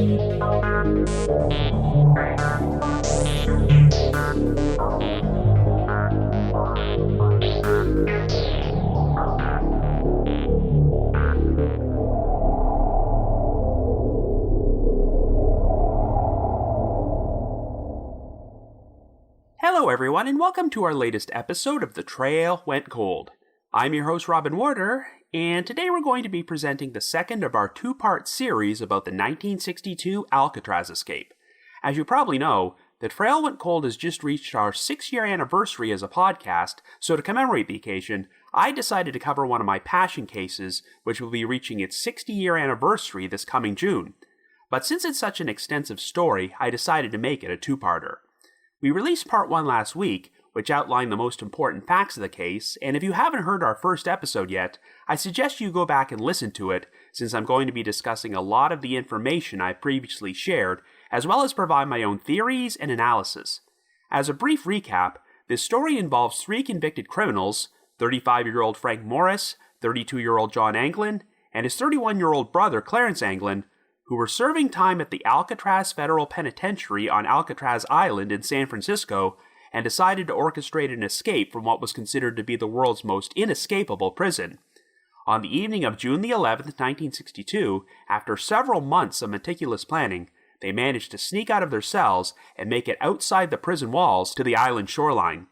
Hello everyone, and welcome to our latest episode of The Trail Went Cold. I'm your host Robin Warder, and today we're going to be presenting the second of our two-part series about the 1962 Alcatraz escape. As you probably know, The Trail Went Cold has just reached our 6-year anniversary as a podcast, so to commemorate the occasion, I decided to cover one of my passion cases, which will be reaching its 60-year anniversary this coming June. But since it's such an extensive story, I decided to make it a two-parter. We released part 1 last week, which outlined the most important facts of the case, and if you haven't heard our first episode yet, I suggest you go back and listen to it, since I'm going to be discussing a lot of the information I previously shared, as well as provide my own theories and analysis. As a brief recap, this story involves 3 convicted criminals, 35-year-old Frank Morris, 32-year-old John Anglin, and his 31-year-old brother Clarence Anglin, who were serving time at the Alcatraz Federal Penitentiary on Alcatraz Island in San Francisco, and decided to orchestrate an escape from what was considered to be the world's most inescapable prison. On the evening of June the 11th, 1962, after several months of meticulous planning, they managed to sneak out of their cells and make it outside the prison walls to the island shoreline.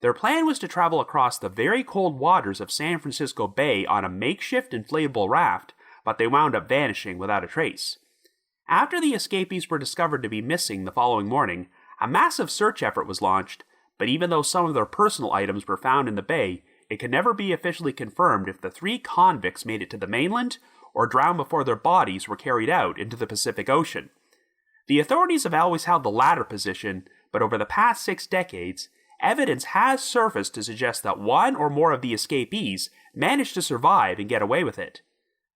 Their plan was to travel across the very cold waters of San Francisco Bay on a makeshift inflatable raft, but they wound up vanishing without a trace. After the escapees were discovered to be missing the following morning, a massive search effort was launched, but even though some of their personal items were found in the bay, it could never be officially confirmed if the 3 convicts made it to the mainland or drowned before their bodies were carried out into the Pacific Ocean. The authorities have always held the latter position, but over the past 6 decades, evidence has surfaced to suggest that one or more of the escapees managed to survive and get away with it.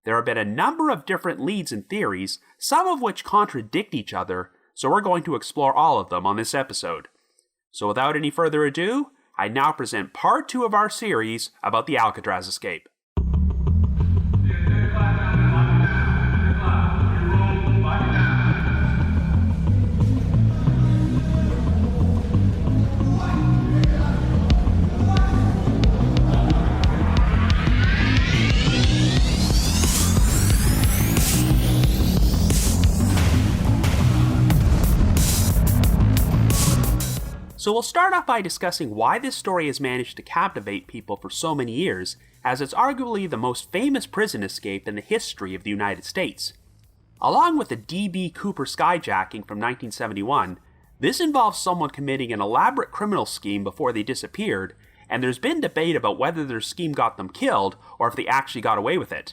There have been a number of different leads and theories, some of which contradict each other, so we're going to explore all of them on this episode. So without any further ado, I now present part 2 of our series about the Alcatraz escape. So we'll start off by discussing why this story has managed to captivate people for so many years, as it's arguably the most famous prison escape in the history of the United States. Along with the D.B. Cooper skyjacking from 1971, this involves someone committing an elaborate criminal scheme before they disappeared, and there's been debate about whether their scheme got them killed or if they actually got away with it.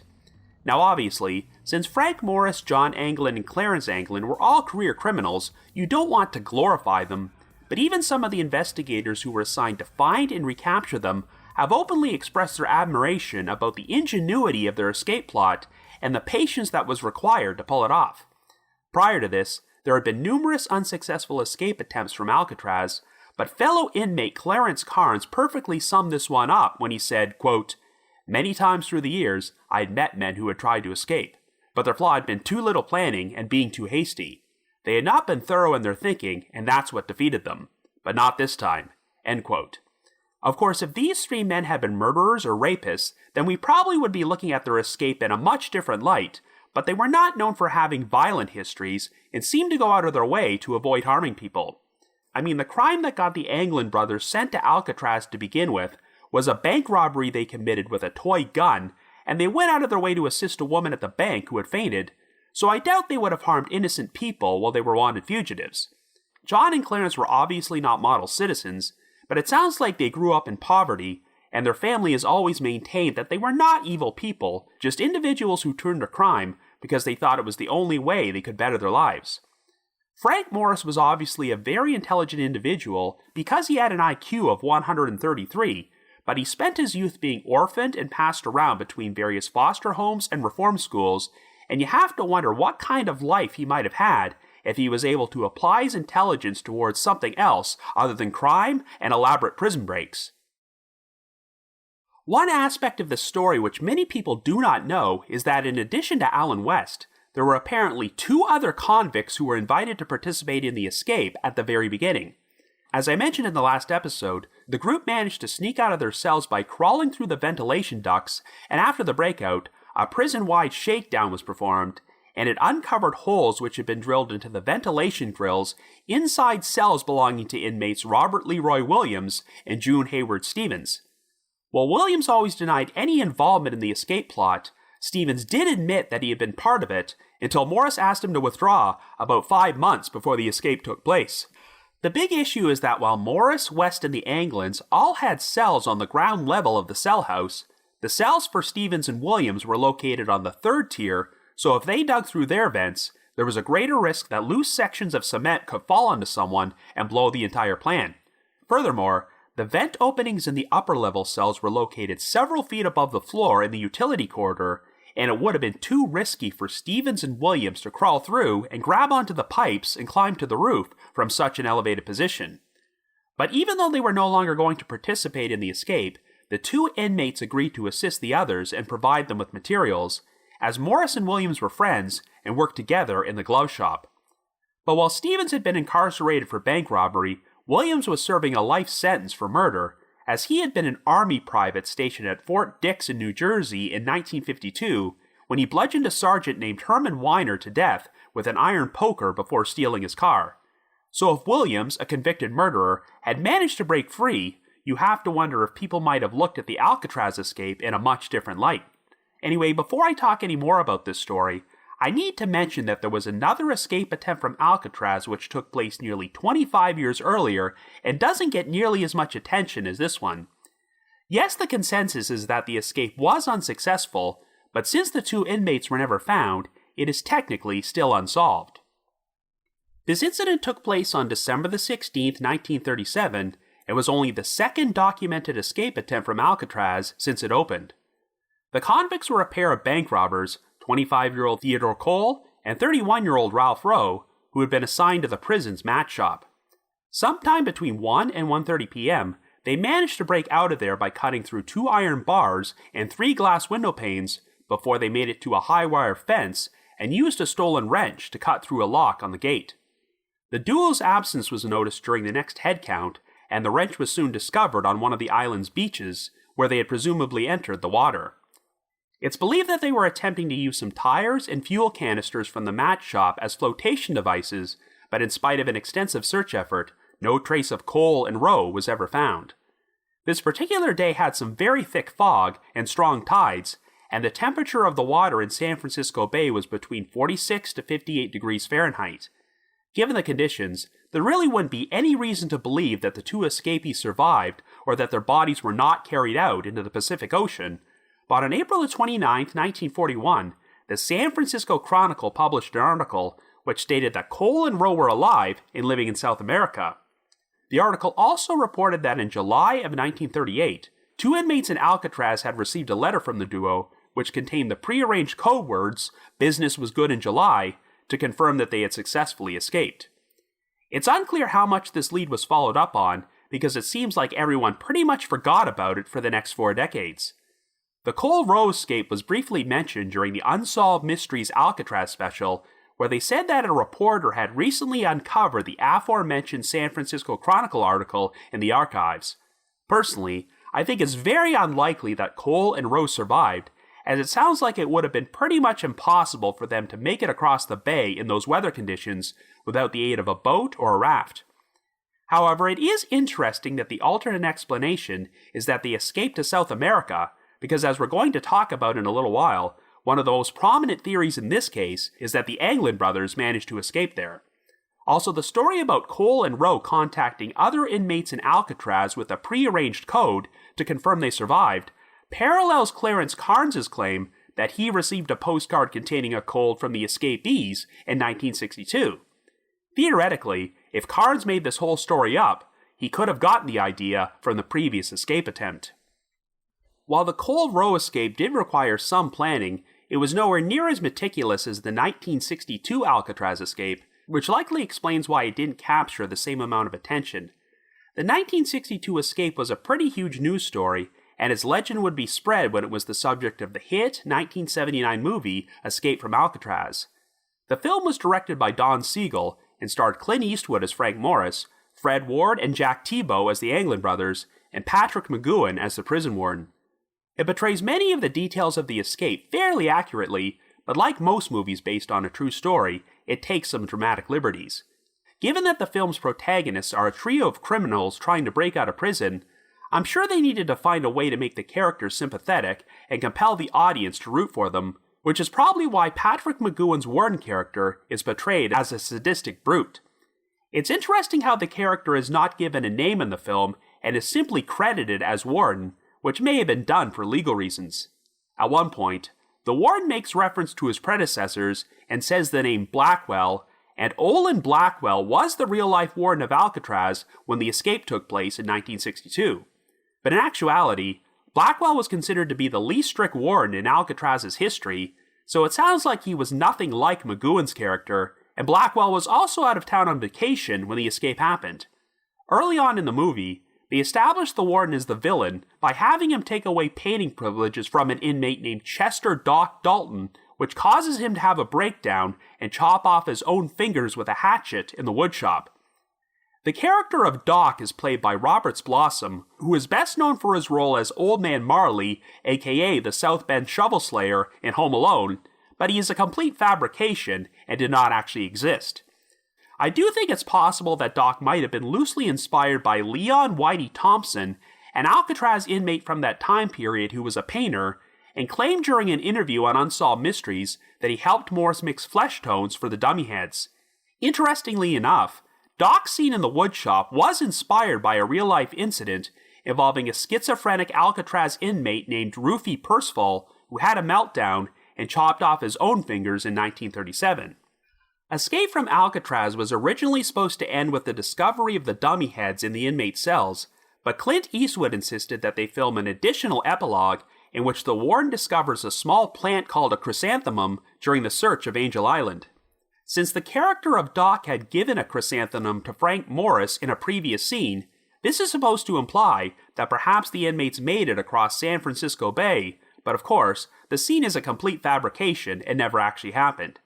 Now obviously, since Frank Morris, John Anglin, and Clarence Anglin were all career criminals, you don't want to glorify them, but even some of the investigators who were assigned to find and recapture them have openly expressed their admiration about the ingenuity of their escape plot and the patience that was required to pull it off. Prior to this, there had been numerous unsuccessful escape attempts from Alcatraz, but fellow inmate Clarence Carnes perfectly summed this one up when he said, quote, "Many times through the years, I had met men who had tried to escape, but their flaw had been too little planning and being too hasty. They had not been thorough in their thinking, and that's what defeated them. But not this time." End quote. Of course, if these 3 men had been murderers or rapists, then we probably would be looking at their escape in a much different light, but they were not known for having violent histories and seemed to go out of their way to avoid harming people. I mean, the crime that got the Anglin brothers sent to Alcatraz to begin with was a bank robbery they committed with a toy gun, and they went out of their way to assist a woman at the bank who had fainted, so I doubt they would have harmed innocent people while they were wanted fugitives. John and Clarence were obviously not model citizens, but it sounds like they grew up in poverty, and their family has always maintained that they were not evil people, just individuals who turned to crime because they thought it was the only way they could better their lives. Frank Morris was obviously a very intelligent individual because he had an IQ of 133, but he spent his youth being orphaned and passed around between various foster homes and reform schools, and you have to wonder what kind of life he might have had if he was able to apply his intelligence towards something else other than crime and elaborate prison breaks. One aspect of the story which many people do not know is that in addition to Alan West, there were apparently 2 other convicts who were invited to participate in the escape at the very beginning. As I mentioned in the last episode, the group managed to sneak out of their cells by crawling through the ventilation ducts, and after the breakout, a prison-wide shakedown was performed, and it uncovered holes which had been drilled into the ventilation grills inside cells belonging to inmates Robert Leroy Williams and June Hayward Stevens. While Williams always denied any involvement in the escape plot, Stevens did admit that he had been part of it until Morris asked him to withdraw about 5 months before the escape took place. The big issue is that while Morris, West, and the Anglins all had cells on the ground level of the cell house, the cells for Stevens and Williams were located on the 3rd tier, so if they dug through their vents, there was a greater risk that loose sections of cement could fall onto someone and blow the entire plan. Furthermore, the vent openings in the upper level cells were located several feet above the floor in the utility corridor, and it would have been too risky for Stevens and Williams to crawl through and grab onto the pipes and climb to the roof from such an elevated position. But even though they were no longer going to participate in the escape, the 2 inmates agreed to assist the others and provide them with materials, as Morris and Williams were friends and worked together in the glove shop. But while Stevens had been incarcerated for bank robbery, Williams was serving a life sentence for murder, as he had been an Army private stationed at Fort Dix in New Jersey in 1952 when he bludgeoned a sergeant named Herman Weiner to death with an iron poker before stealing his car. So if Williams, a convicted murderer, had managed to break free, you have to wonder if people might have looked at the Alcatraz escape in a much different light. Anyway, before I talk any more about this story, I need to mention that there was another escape attempt from Alcatraz which took place nearly 25 years earlier and doesn't get nearly as much attention as this one. Yes, the consensus is that the escape was unsuccessful, but since the 2 inmates were never found, it is technically still unsolved. This incident took place on December the 16th, 1937, and was only the 2nd documented escape attempt from Alcatraz since it opened. The convicts were a pair of bank robbers, 25-year-old Theodore Cole and 31-year-old Ralph Rowe, who had been assigned to the prison's mat shop. Sometime between 1 and 1:30 p.m., they managed to break out of there by cutting through 2 iron bars and 3 glass window panes before they made it to a high-wire fence and used a stolen wrench to cut through a lock on the gate. The duo's absence was noticed during the next head count, and the wrench was soon discovered on one of the island's beaches, where they had presumably entered the water. It's believed that they were attempting to use some tires and fuel canisters from the mat shop as flotation devices, but in spite of an extensive search effort, no trace of Cole and Rowe was ever found. This particular day had some very thick fog and strong tides, and the temperature of the water in San Francisco Bay was between 46 to 58 degrees Fahrenheit. Given the conditions, there really wouldn't be any reason to believe that the 2 escapees survived or that their bodies were not carried out into the Pacific Ocean. But on April 29, 1941, the San Francisco Chronicle published an article which stated that Cole and Rowe were alive and living in South America. The article also reported that in July of 1938, 2 inmates in Alcatraz had received a letter from the duo which contained the prearranged code words, "Business was good in July," to confirm that they had successfully escaped. It's unclear how much this lead was followed up on, because it seems like everyone pretty much forgot about it for the next 4 decades. The Cole-Rowe escape was briefly mentioned during the Unsolved Mysteries Alcatraz special, where they said that a reporter had recently uncovered the aforementioned San Francisco Chronicle article in the archives. Personally, I think it's very unlikely that Cole and Rowe survived, as it sounds like it would have been pretty much impossible for them to make it across the bay in those weather conditions without the aid of a boat or a raft. However, it is interesting that the alternate explanation is that they escaped to South America, because as we're going to talk about in a little while, one of the most prominent theories in this case is that the Anglin brothers managed to escape there. Also, the story about Cole and Rowe contacting other inmates in Alcatraz with a prearranged code to confirm they survived parallels Clarence Carnes' claim that he received a postcard containing a code from the escapees in 1962. Theoretically, if Carnes made this whole story up, he could have gotten the idea from the previous escape attempt. While the Cole-Rowe escape did require some planning, it was nowhere near as meticulous as the 1962 Alcatraz escape, which likely explains why it didn't capture the same amount of attention. The 1962 escape was a pretty huge news story, and its legend would be spread when it was the subject of the hit 1979 movie Escape from Alcatraz. The film was directed by Don Siegel and starred Clint Eastwood as Frank Morris, Fred Ward and Jack Thibeault as the Anglin brothers, and Patrick McGoohan as the prison warden. It portrays many of the details of the escape fairly accurately, but like most movies based on a true story, it takes some dramatic liberties. Given that the film's protagonists are a trio of criminals trying to break out of prison, I'm sure they needed to find a way to make the characters sympathetic and compel the audience to root for them, which is probably why Patrick McGoohan's warden character is portrayed as a sadistic brute. It's interesting how the character is not given a name in the film and is simply credited as warden, which may have been done for legal reasons. At one point, the warden makes reference to his predecessors and says the name Blackwell, and Olin Blackwell was the real-life warden of Alcatraz when the escape took place in 1962. But in actuality, Blackwell was considered to be the least strict warden in Alcatraz's history, so it sounds like he was nothing like McGoohan's character, and Blackwell was also out of town on vacation when the escape happened. Early on in the movie, they established the warden as the villain by having him take away painting privileges from an inmate named Chester Doc Dalton, which causes him to have a breakdown and chop off his own fingers with a hatchet in the woodshop. The character of Doc is played by Robert Blossom, who is best known for his role as Old Man Marley, aka the South Bend Shovel Slayer in Home Alone, but he is a complete fabrication and did not actually exist. I do think it's possible that Doc might have been loosely inspired by Leon Whitey Thompson, an Alcatraz inmate from that time period who was a painter, and claimed during an interview on Unsolved Mysteries that he helped Morris mix flesh tones for the dummy heads. Interestingly enough, Doc's scene in the woodshop was inspired by a real-life incident involving a schizophrenic Alcatraz inmate named Rufy Percival who had a meltdown and chopped off his own fingers in 1937. Escape from Alcatraz was originally supposed to end with the discovery of the dummy heads in the inmate cells, but Clint Eastwood insisted that they film an additional epilogue in which the warden discovers a small plant called a chrysanthemum during the search of Angel Island. Since the character of Doc had given a chrysanthemum to Frank Morris in a previous scene, this is supposed to imply that perhaps the inmates made it across San Francisco Bay, but of course, the scene is a complete fabrication and never actually happened.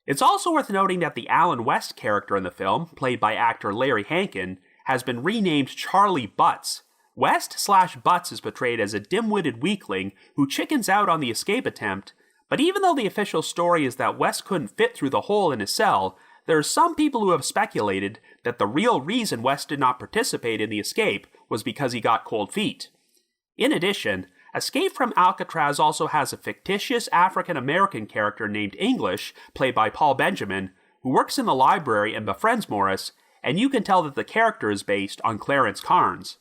It's also worth noting that the Alan West character in the film, played by actor Larry Hankin, has been renamed Charlie Butts. West/Butts is portrayed as a dim-witted weakling who chickens out on the escape attempt, but even though the official story is that West couldn't fit through the hole in his cell, there are some people who have speculated that the real reason West did not participate in the escape was because he got cold feet. In addition, Escape from Alcatraz also has a fictitious African-American character named English, played by Paul Benjamin, who works in the library and befriends Morris, and you can tell that the character is based on Clarence Carnes.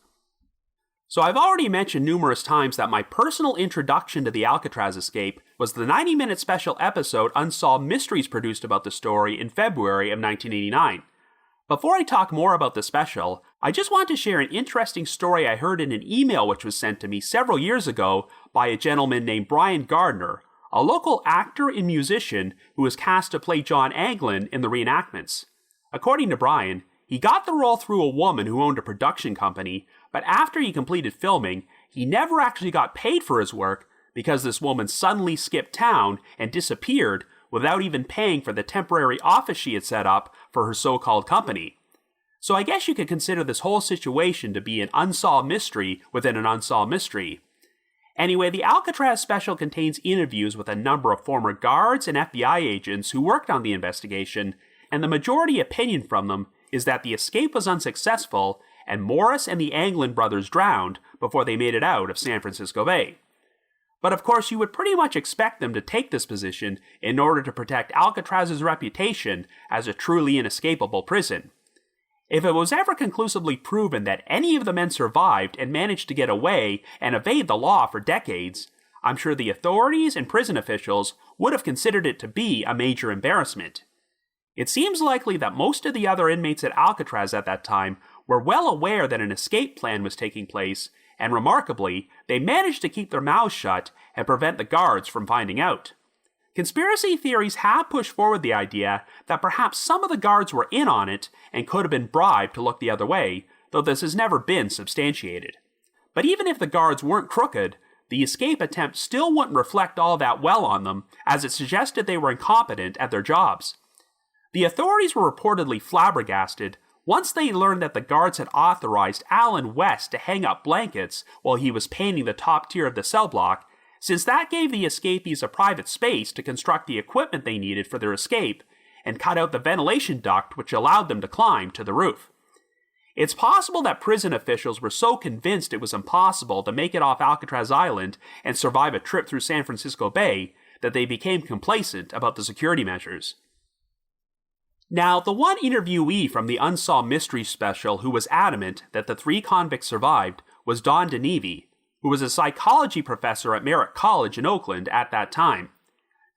So I've already mentioned numerous times that my personal introduction to the Alcatraz escape was the 90-minute special episode Unsolved Mysteries produced about the story in February of 1989. Before I talk more about the special, I just want to share an interesting story I heard in an email which was sent to me several years ago by a gentleman named Brian Gardner, a local actor and musician who was cast to play John Anglin in the reenactments. According to Brian, he got the role through a woman who owned a production company, but after he completed filming, he never actually got paid for his work because this woman suddenly skipped town and disappeared without even paying for the temporary office she had set up for her so-called company. So I guess you could consider this whole situation to be an unsolved mystery within an unsolved mystery. Anyway, the Alcatraz special contains interviews with a number of former guards and FBI agents who worked on the investigation, and the majority opinion from them is that the escape was unsuccessful and Morris and the Anglin brothers drowned before they made it out of San Francisco Bay. But of course, you would pretty much expect them to take this position in order to protect Alcatraz's reputation as a truly inescapable prison. If it was ever conclusively proven that any of the men survived and managed to get away and evade the law for decades, I'm sure the authorities and prison officials would have considered it to be a major embarrassment. It seems likely that most of the other inmates at Alcatraz at that time were well aware that an escape plan was taking place, and remarkably, they managed to keep their mouths shut and prevent the guards from finding out. Conspiracy theories have pushed forward the idea that perhaps some of the guards were in on it and could have been bribed to look the other way, though this has never been substantiated. But even if the guards weren't crooked, the escape attempt still wouldn't reflect all that well on them, as it suggested they were incompetent at their jobs. The authorities were reportedly flabbergasted once they learned that the guards had authorized Alan West to hang up blankets while he was painting the top tier of the cell block, since that gave the escapees a private space to construct the equipment they needed for their escape and cut out the ventilation duct which allowed them to climb to the roof. It's possible that prison officials were so convinced it was impossible to make it off Alcatraz Island and survive a trip through San Francisco Bay that they became complacent about the security measures. Now, the one interviewee from the Unsolved Mysteries special who was adamant that the 3 convicts survived was Don DeNevy, who was a psychology professor at Merritt College in Oakland at that time.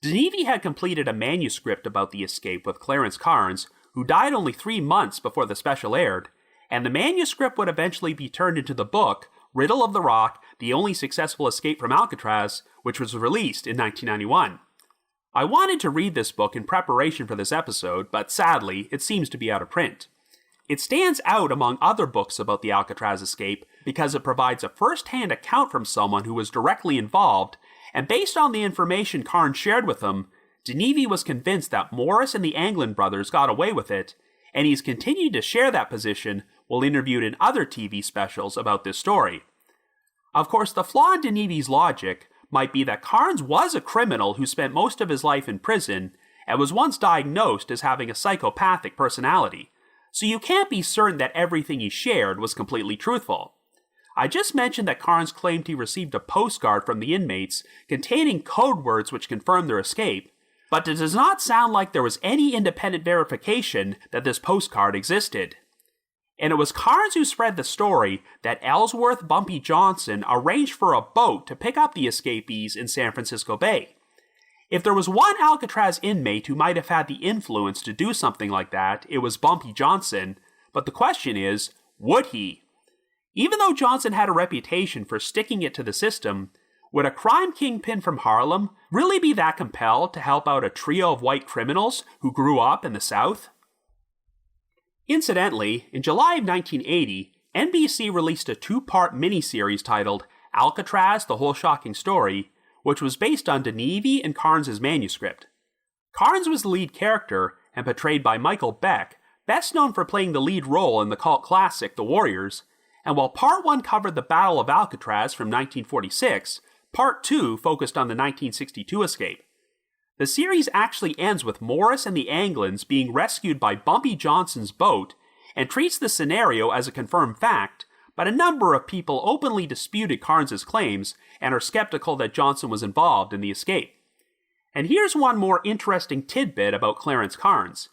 DeNevy had completed a manuscript about the escape with Clarence Carnes, who died only 3 months before the special aired, and the manuscript would eventually be turned into the book Riddle of the Rock, The Only Successful Escape from Alcatraz, which was released in 1991. I wanted to read this book in preparation for this episode, but sadly, it seems to be out of print. It stands out among other books about the Alcatraz escape because it provides a first-hand account from someone who was directly involved, and based on the information Carnes shared with him, DeNevy was convinced that Morris and the Anglin brothers got away with it, and he's continued to share that position while interviewed in other TV specials about this story. Of course, the flaw in DeNevy's logic might be that Carnes was a criminal who spent most of his life in prison and was once diagnosed as having a psychopathic personality, so you can't be certain that everything he shared was completely truthful. I just mentioned that Carnes claimed he received a postcard from the inmates containing code words which confirmed their escape, but it does not sound like there was any independent verification that this postcard existed. And it was Carnes who spread the story that Ellsworth Bumpy Johnson arranged for a boat to pick up the escapees in San Francisco Bay. If there was one Alcatraz inmate who might have had the influence to do something like that, it was Bumpy Johnson, but the question is, would he? Even though Johnson had a reputation for sticking it to the system, would a crime kingpin from Harlem really be that compelled to help out a trio of white criminals who grew up in the South? Incidentally, in July of 1980, NBC released a 2-part miniseries titled Alcatraz, The Whole Shocking Story, which was based on DeNevy and Carnes' manuscript. Carnes was the lead character and portrayed by Michael Beck, best known for playing the lead role in the cult classic The Warriors, and while Part 1 covered the Battle of Alcatraz from 1946, Part 2 focused on the 1962 escape. The series actually ends with Morris and the Anglins being rescued by Bumpy Johnson's boat and treats the scenario as a confirmed fact, but a number of people openly disputed Carnes' claims and are skeptical that Johnson was involved in the escape. And here's one more interesting tidbit about Clarence Carnes.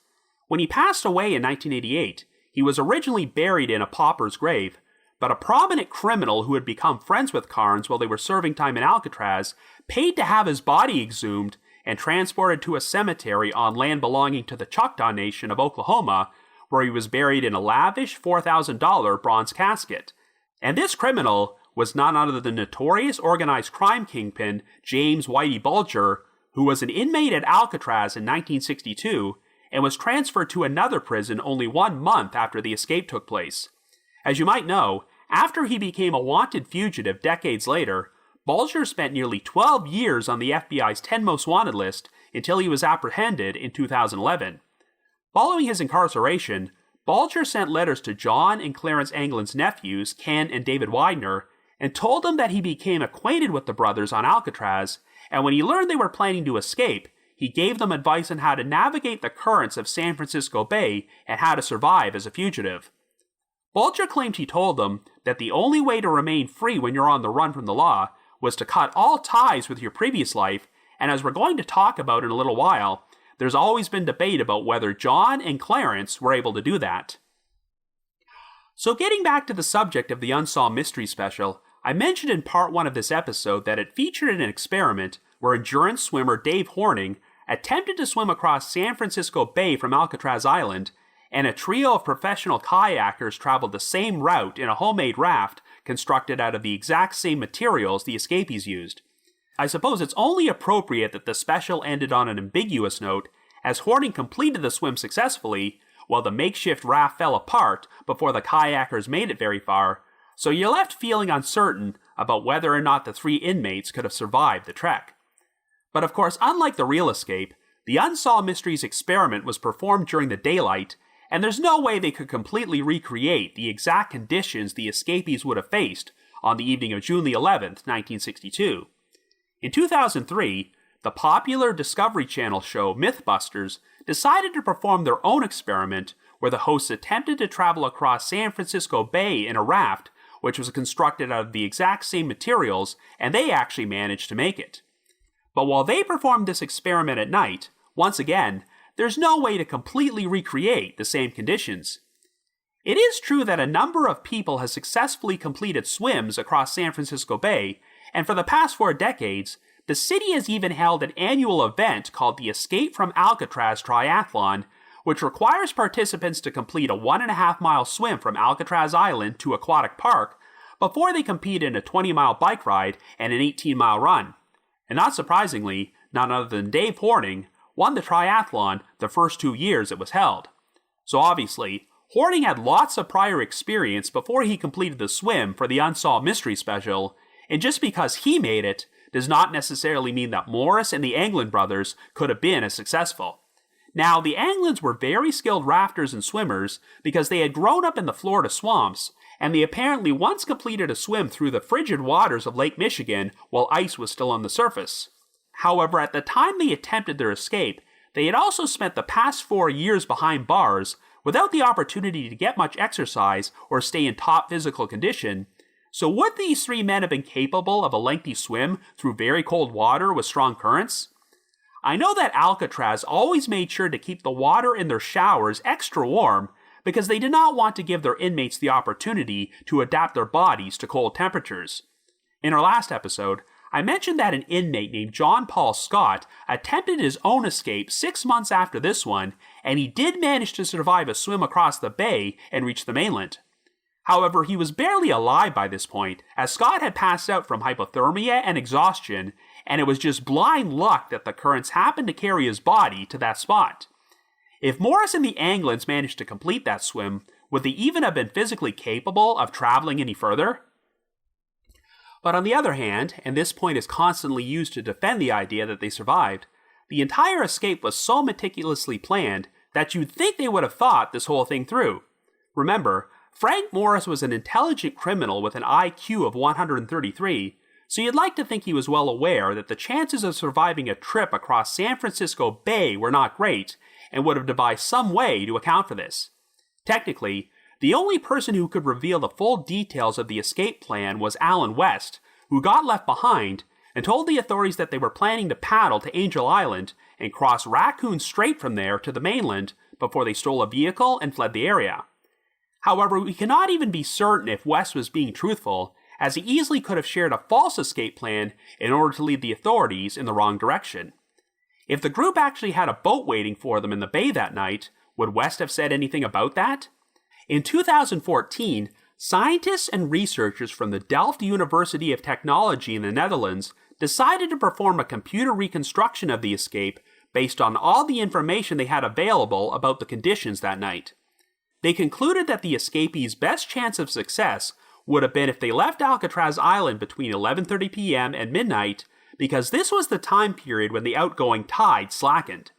When he passed away in 1988, he was originally buried in a pauper's grave, but a prominent criminal who had become friends with Carnes while they were serving time in Alcatraz paid to have his body exhumed and transported to a cemetery on land belonging to the Choctaw Nation of Oklahoma, where he was buried in a lavish $4,000 bronze casket. And this criminal was none other than notorious organized crime kingpin James Whitey Bulger, who was an inmate at Alcatraz in 1962 and was transferred to another prison only 1 month after the escape took place. As you might know, after he became a wanted fugitive decades later, Bulger spent nearly 12 years on the FBI's 10 Most Wanted list until he was apprehended in 2011. Following his incarceration, Bulger sent letters to John and Clarence Anglin's nephews, Ken and David Widener, and told them that he became acquainted with the brothers on Alcatraz, and when he learned they were planning to escape, he gave them advice on how to navigate the currents of San Francisco Bay and how to survive as a fugitive. Bulger claimed he told them that the only way to remain free when you're on the run from the law was to cut all ties with your previous life, and as we're going to talk about in a little while, there's always been debate about whether John and Clarence were able to do that. So getting back to the subject of the Unsolved Mysteries special, I mentioned in part 1 of this episode that it featured an experiment where endurance swimmer Dave Horning attempted to swim across San Francisco Bay from Alcatraz Island, and a trio of professional kayakers traveled the same route in a homemade raft constructed out of the exact same materials the escapees used. I suppose it's only appropriate that the special ended on an ambiguous note, as Horning completed the swim successfully, while the makeshift raft fell apart before the kayakers made it very far, so you're left feeling uncertain about whether or not the 3 inmates could have survived the trek. But of course, unlike the real escape, the Unsolved Mysteries experiment was performed during the daylight, and there's no way they could completely recreate the exact conditions the escapees would have faced on the evening of June the 11th, 1962. In 2003, the popular Discovery Channel show Mythbusters decided to perform their own experiment where the hosts attempted to travel across San Francisco Bay in a raft, which was constructed out of the exact same materials, and they actually managed to make it. But while they performed this experiment at night, once again, there's no way to completely recreate the same conditions. It is true that a number of people have successfully completed swims across San Francisco Bay, and for the past 4 decades, the city has even held an annual event called the Escape from Alcatraz Triathlon, which requires participants to complete a 1.5-mile swim from Alcatraz Island to Aquatic Park before they compete in a 20-mile bike ride and an 18-mile run. And not surprisingly, none other than Dave Horning won the triathlon the first 2 years it was held. So obviously, Horning had lots of prior experience before he completed the swim for the Unsolved Mystery Special, and just because he made it does not necessarily mean that Morris and the Anglin brothers could have been as successful. Now, the Anglins were very skilled rafters and swimmers because they had grown up in the Florida swamps, and they apparently once completed a swim through the frigid waters of Lake Michigan while ice was still on the surface. However, at the time they attempted their escape, they had also spent the past 4 years behind bars without the opportunity to get much exercise or stay in top physical condition. So would these 3 men have been capable of a lengthy swim through very cold water with strong currents? I know that Alcatraz always made sure to keep the water in their showers extra warm because they did not want to give their inmates the opportunity to adapt their bodies to cold temperatures. In our last episode, I mentioned that an inmate named John Paul Scott attempted his own escape 6 months after this one, and he did manage to survive a swim across the bay and reach the mainland. However, he was barely alive by this point, as Scott had passed out from hypothermia and exhaustion, and it was just blind luck that the currents happened to carry his body to that spot. If Morris and the Anglins managed to complete that swim, would they even have been physically capable of traveling any further? But on the other hand, and this point is constantly used to defend the idea that they survived, the entire escape was so meticulously planned that you'd think they would have thought this whole thing through. Remember, Frank Morris was an intelligent criminal with an IQ of 133, so you'd like to think he was well aware that the chances of surviving a trip across San Francisco Bay were not great, and would have devised some way to account for this. Technically, the only person who could reveal the full details of the escape plan was Alan West, who got left behind and told the authorities that they were planning to paddle to Angel Island and cross Raccoon Strait from there to the mainland before they stole a vehicle and fled the area. However, we cannot even be certain if West was being truthful, as he easily could have shared a false escape plan in order to lead the authorities in the wrong direction. If the group actually had a boat waiting for them in the bay that night, would West have said anything about that? In 2014, scientists and researchers from the Delft University of Technology in the Netherlands decided to perform a computer reconstruction of the escape based on all the information they had available about the conditions that night. They concluded that the escapees' best chance of success would have been if they left Alcatraz Island between 11:30 p.m. and midnight, because this was the time period when the outgoing tide slackened.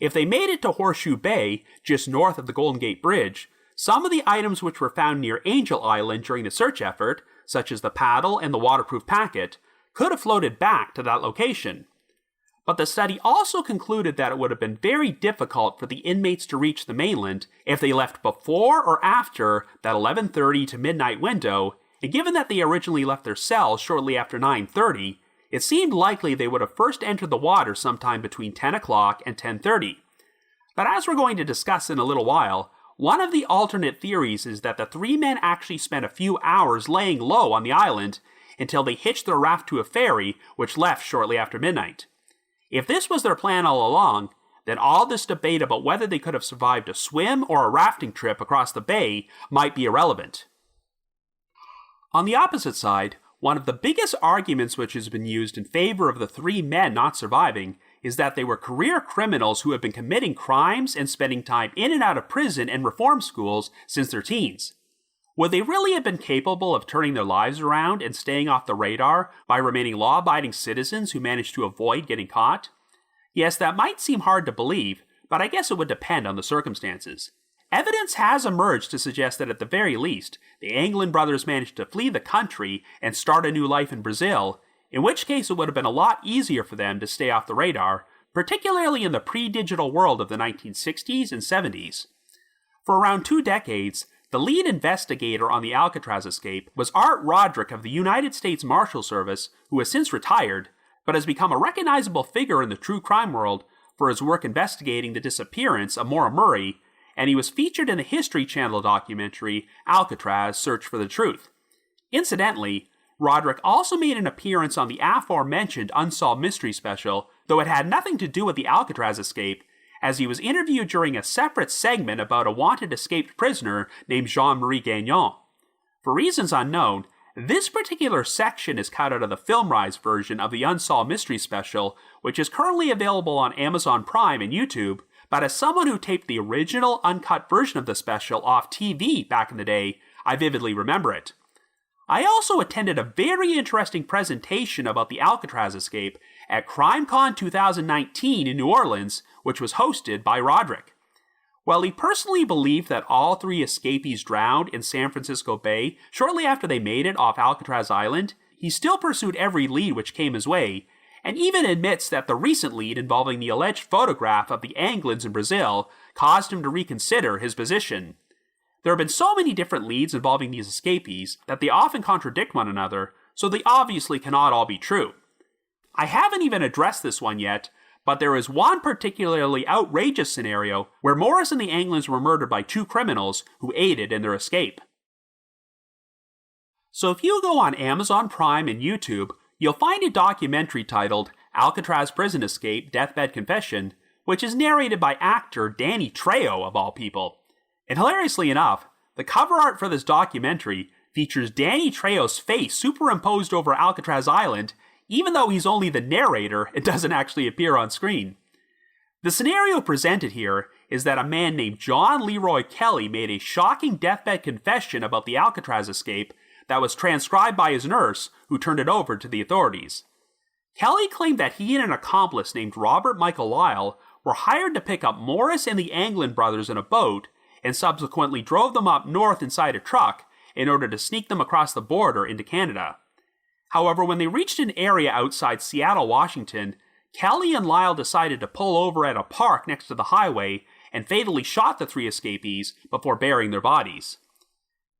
If they made it to Horseshoe Bay, just north of the Golden Gate Bridge, some of the items which were found near Angel Island during the search effort, such as the paddle and the waterproof packet, could have floated back to that location. But the study also concluded that it would have been very difficult for the inmates to reach the mainland if they left before or after that 11:30 to midnight window, and given that they originally left their cells shortly after 9:30, it seemed likely they would have first entered the water sometime between 10 o'clock and 10:30. But as we're going to discuss in a little while, one of the alternate theories is that the 3 men actually spent a few hours laying low on the island until they hitched their raft to a ferry, which left shortly after midnight. If this was their plan all along, then all this debate about whether they could have survived a swim or a rafting trip across the bay might be irrelevant. On the opposite side, one of the biggest arguments which has been used in favor of the 3 men not surviving is that they were career criminals who have been committing crimes and spending time in and out of prison and reform schools since their teens. Would they really have been capable of turning their lives around and staying off the radar by remaining law-abiding citizens who managed to avoid getting caught? Yes, that might seem hard to believe, but I guess it would depend on the circumstances. Evidence has emerged to suggest that at the very least, the Anglin brothers managed to flee the country and start a new life in Brazil, in which case it would have been a lot easier for them to stay off the radar, particularly in the pre-digital world of the 1960s and 70s. For around 2 decades, the lead investigator on the Alcatraz escape was Art Roderick of the United States Marshal Service, who has since retired, but has become a recognizable figure in the true crime world for his work investigating the disappearance of Maura Murray, and he was featured in the History Channel documentary Alcatraz: Search for the Truth. Incidentally, Roderick also made an appearance on the aforementioned Unsolved Mystery special, though it had nothing to do with the Alcatraz escape, as he was interviewed during a separate segment about a wanted escaped prisoner named Jean-Marie Gagnon. For reasons unknown, this particular section is cut out of the FilmRise version of the Unsolved Mystery special, which is currently available on Amazon Prime and YouTube, but as someone who taped the original uncut version of the special off TV back in the day, I vividly remember it. I also attended a very interesting presentation about the Alcatraz escape at CrimeCon 2019 in New Orleans, which was hosted by Roderick. While he personally believed that all 3 escapees drowned in San Francisco Bay shortly after they made it off Alcatraz Island, he still pursued every lead which came his way, and even admits that the recent lead involving the alleged photograph of the Anglins in Brazil caused him to reconsider his position. There have been so many different leads involving these escapees that they often contradict one another, so they obviously cannot all be true. I haven't even addressed this one yet, but there is one particularly outrageous scenario where Morris and the Anglins were murdered by 2 criminals who aided in their escape. So if you go on Amazon Prime and YouTube, you'll find a documentary titled Alcatraz Prison Escape: Deathbed Confession, which is narrated by actor Danny Trejo, of all people. And hilariously enough, the cover art for this documentary features Danny Trejo's face superimposed over Alcatraz Island, even though he's only the narrator and doesn't actually appear on screen. The scenario presented here is that a man named John Leroy Kelly made a shocking deathbed confession about the Alcatraz escape that was transcribed by his nurse, who turned it over to the authorities. Kelly claimed that he and an accomplice named Robert Michael Lyle were hired to pick up Morris and the Anglin brothers in a boat, and subsequently drove them up north inside a truck in order to sneak them across the border into Canada. However, when they reached an area outside Seattle, Washington, Kelly and Lyle decided to pull over at a park next to the highway and fatally shot the 3 escapees before burying their bodies.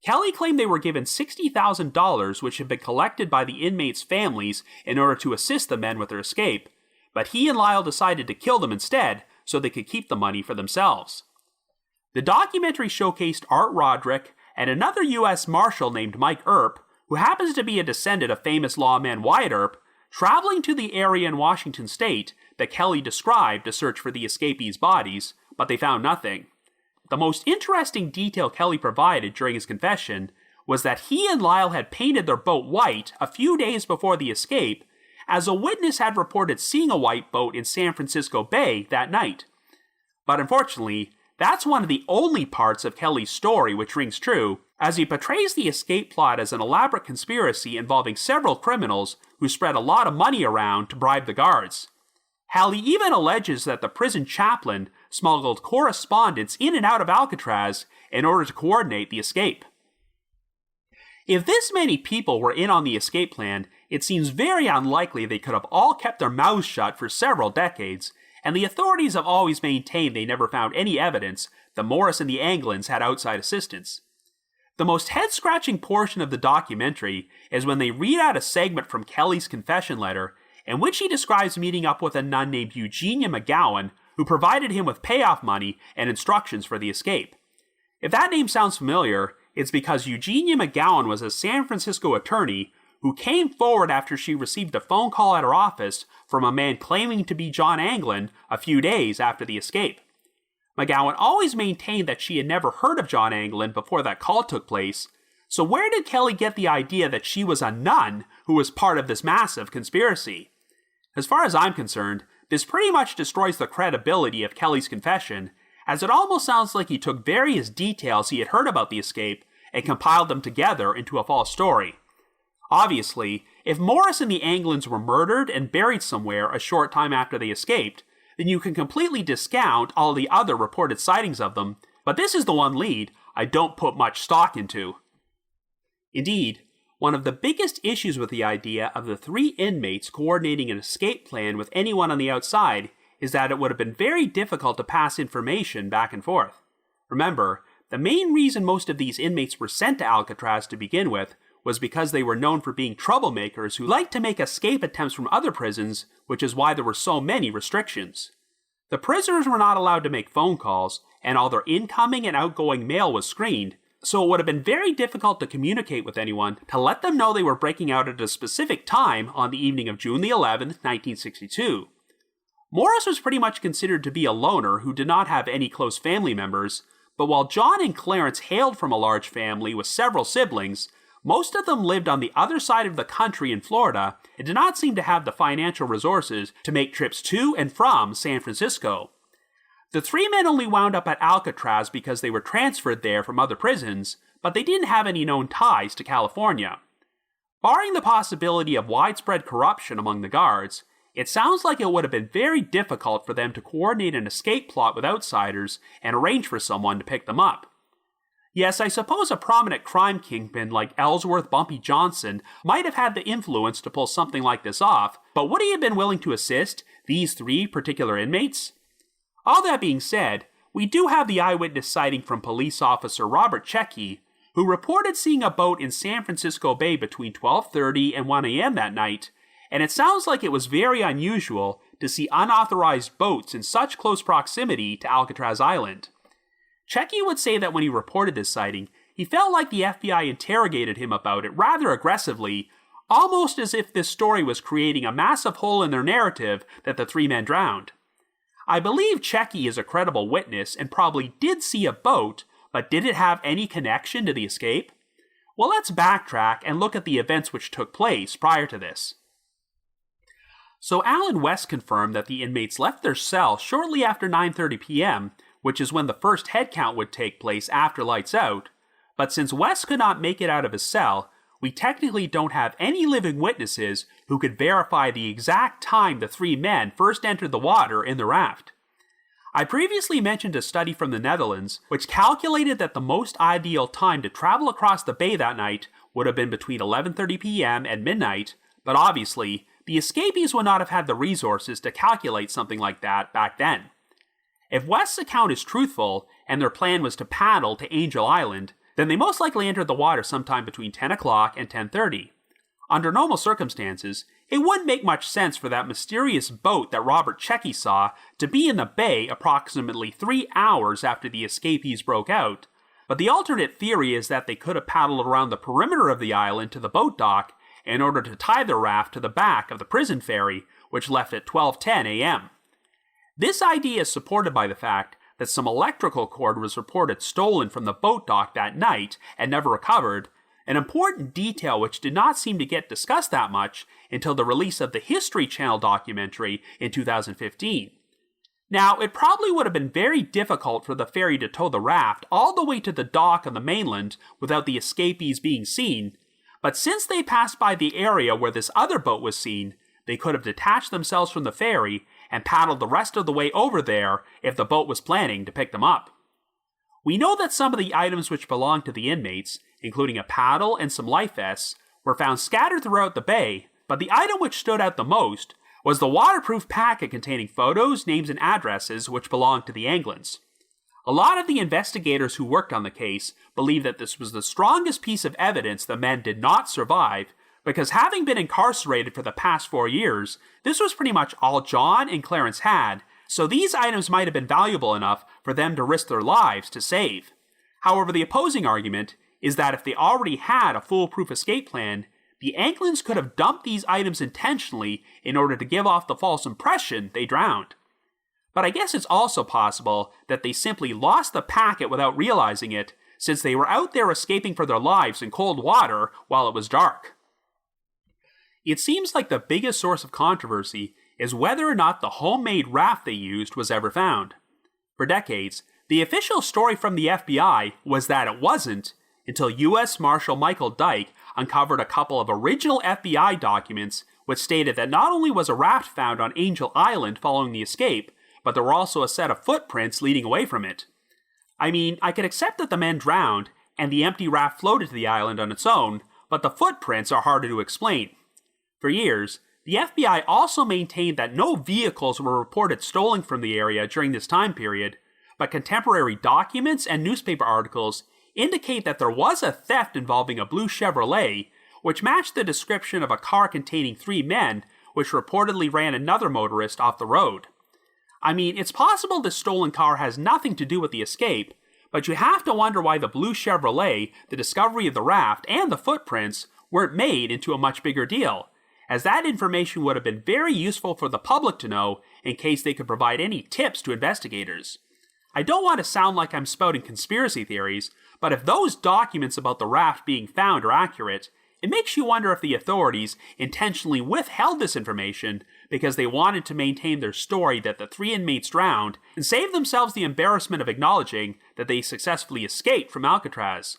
Kelly claimed they were given $60,000, which had been collected by the inmates' families in order to assist the men with their escape, but he and Lyle decided to kill them instead so they could keep the money for themselves. The documentary showcased Art Roderick and another U.S. Marshal named Mike Earp, who happens to be a descendant of famous lawman Wyatt Earp, traveling to the area in Washington state that Kelly described to search for the escapees' bodies, but they found nothing. The most interesting detail Kelly provided during his confession was that he and Lyle had painted their boat white a few days before the escape, as a witness had reported seeing a white boat in San Francisco Bay that night. But unfortunately, that's one of the only parts of Kelly's story which rings true, as he portrays the escape plot as an elaborate conspiracy involving several criminals who spread a lot of money around to bribe the guards. Halley even alleges that the prison chaplain smuggled correspondence in and out of Alcatraz in order to coordinate the escape. If this many people were in on the escape plan, it seems very unlikely they could have all kept their mouths shut for several decades, and the authorities have always maintained they never found any evidence that Morris and the Anglins had outside assistance. The most head-scratching portion of the documentary is when they read out a segment from Kelly's confession letter, in which he describes meeting up with a nun named Eugenia McGowan, who provided him with payoff money and instructions for the escape. If that name sounds familiar, it's because Eugenia McGowan was a San Francisco attorney who came forward after she received a phone call at her office from a man claiming to be John Anglin a few days after the escape. McGowan always maintained that she had never heard of John Anglin before that call took place, so where did Kelly get the idea that she was a nun who was part of this massive conspiracy? As far as I'm concerned, this pretty much destroys the credibility of Kelly's confession, as it almost sounds like he took various details he had heard about the escape and compiled them together into a false story. Obviously, if Morris and the Anglins were murdered and buried somewhere a short time after they escaped, then you can completely discount all the other reported sightings of them, but this is the one lead I don't put much stock into. Indeed, one of the biggest issues with the idea of the 3 inmates coordinating an escape plan with anyone on the outside is that it would have been very difficult to pass information back and forth. Remember, the main reason most of these inmates were sent to Alcatraz to begin with was because they were known for being troublemakers who liked to make escape attempts from other prisons, which is why there were so many restrictions. The prisoners were not allowed to make phone calls, and all their incoming and outgoing mail was screened, so it would have been very difficult to communicate with anyone to let them know they were breaking out at a specific time on the evening of June the 11th, 1962. Morris was pretty much considered to be a loner who did not have any close family members, but while John and Clarence hailed from a large family with several siblings, most of them lived on the other side of the country in Florida and did not seem to have the financial resources to make trips to and from San Francisco. The 3 men only wound up at Alcatraz because they were transferred there from other prisons, but they didn't have any known ties to California. Barring the possibility of widespread corruption among the guards, it sounds like it would have been very difficult for them to coordinate an escape plot with outsiders and arrange for someone to pick them up. Yes, I suppose a prominent crime kingpin like Ellsworth Bumpy Johnson might have had the influence to pull something like this off, but would he have been willing to assist these 3 particular inmates? All that being said, we do have the eyewitness sighting from police officer Robert Checkey, who reported seeing a boat in San Francisco Bay between 12:30 and 1 a.m. that night, and it sounds like it was very unusual to see unauthorized boats in such close proximity to Alcatraz Island. Checkey would say that when he reported this sighting, he felt like the FBI interrogated him about it rather aggressively, almost as if this story was creating a massive hole in their narrative that the 3 men drowned. I believe Checkey is a credible witness and probably did see a boat, but did it have any connection to the escape? Well, let's backtrack and look at the events which took place prior to this. So Alan West confirmed that the inmates left their cell shortly after 9:30 p.m., which is when the first head count would take place after lights out, but since West could not make it out of his cell, we technically don't have any living witnesses who could verify the exact time the 3 men first entered the water in the raft. I previously mentioned a study from the Netherlands which calculated that the most ideal time to travel across the bay that night would have been between 11:30 p.m. and midnight, but obviously, the escapees would not have had the resources to calculate something like that back then. If West's account is truthful, and their plan was to paddle to Angel Island, then they most likely entered the water sometime between 10 o'clock and 10:30. Under normal circumstances, it wouldn't make much sense for that mysterious boat that Robert Checkey saw to be in the bay approximately 3 hours after the escapees broke out, but the alternate theory is that they could have paddled around the perimeter of the island to the boat dock in order to tie their raft to the back of the prison ferry, which left at 12:10 a.m. This idea is supported by the fact that some electrical cord was reported stolen from the boat dock that night and never recovered, an important detail which did not seem to get discussed that much until the release of the History Channel documentary in 2015. Now, it probably would have been very difficult for the ferry to tow the raft all the way to the dock on the mainland without the escapees being seen, but since they passed by the area where this other boat was seen, they could have detached themselves from the ferry and paddled the rest of the way over there if the boat was planning to pick them up. We know that some of the items which belonged to the inmates, including a paddle and some life vests, were found scattered throughout the bay, but the item which stood out the most was the waterproof packet containing photos, names, and addresses which belonged to the Anglins. A lot of the investigators who worked on the case believe that this was the strongest piece of evidence the men did not survive, because having been incarcerated for the past 4 years, this was pretty much all John and Clarence had, so these items might have been valuable enough for them to risk their lives to save. However, the opposing argument is that if they already had a foolproof escape plan, the Anglins could have dumped these items intentionally in order to give off the false impression they drowned. But I guess it's also possible that they simply lost the packet without realizing it, since they were out there escaping for their lives in cold water while it was dark. It seems like the biggest source of controversy is whether or not the homemade raft they used was ever found. For decades, the official story from the FBI was that it wasn't, until U.S. Marshal Michael Dyke uncovered a couple of original FBI documents which stated that not only was a raft found on Angel Island following the escape, but there were also a set of footprints leading away from it. I mean, I could accept that the men drowned and the empty raft floated to the island on its own, but the footprints are harder to explain. For years, the FBI also maintained that no vehicles were reported stolen from the area during this time period, but contemporary documents and newspaper articles indicate that there was a theft involving a blue Chevrolet, which matched the description of a car containing 3 men, which reportedly ran another motorist off the road. I mean, it's possible this stolen car has nothing to do with the escape, but you have to wonder why the blue Chevrolet, the discovery of the raft, and the footprints weren't made into a much bigger deal, as that information would have been very useful for the public to know in case they could provide any tips to investigators. I don't want to sound like I'm spouting conspiracy theories, but if those documents about the raft being found are accurate, it makes you wonder if the authorities intentionally withheld this information because they wanted to maintain their story that the 3 inmates drowned and save themselves the embarrassment of acknowledging that they successfully escaped from Alcatraz.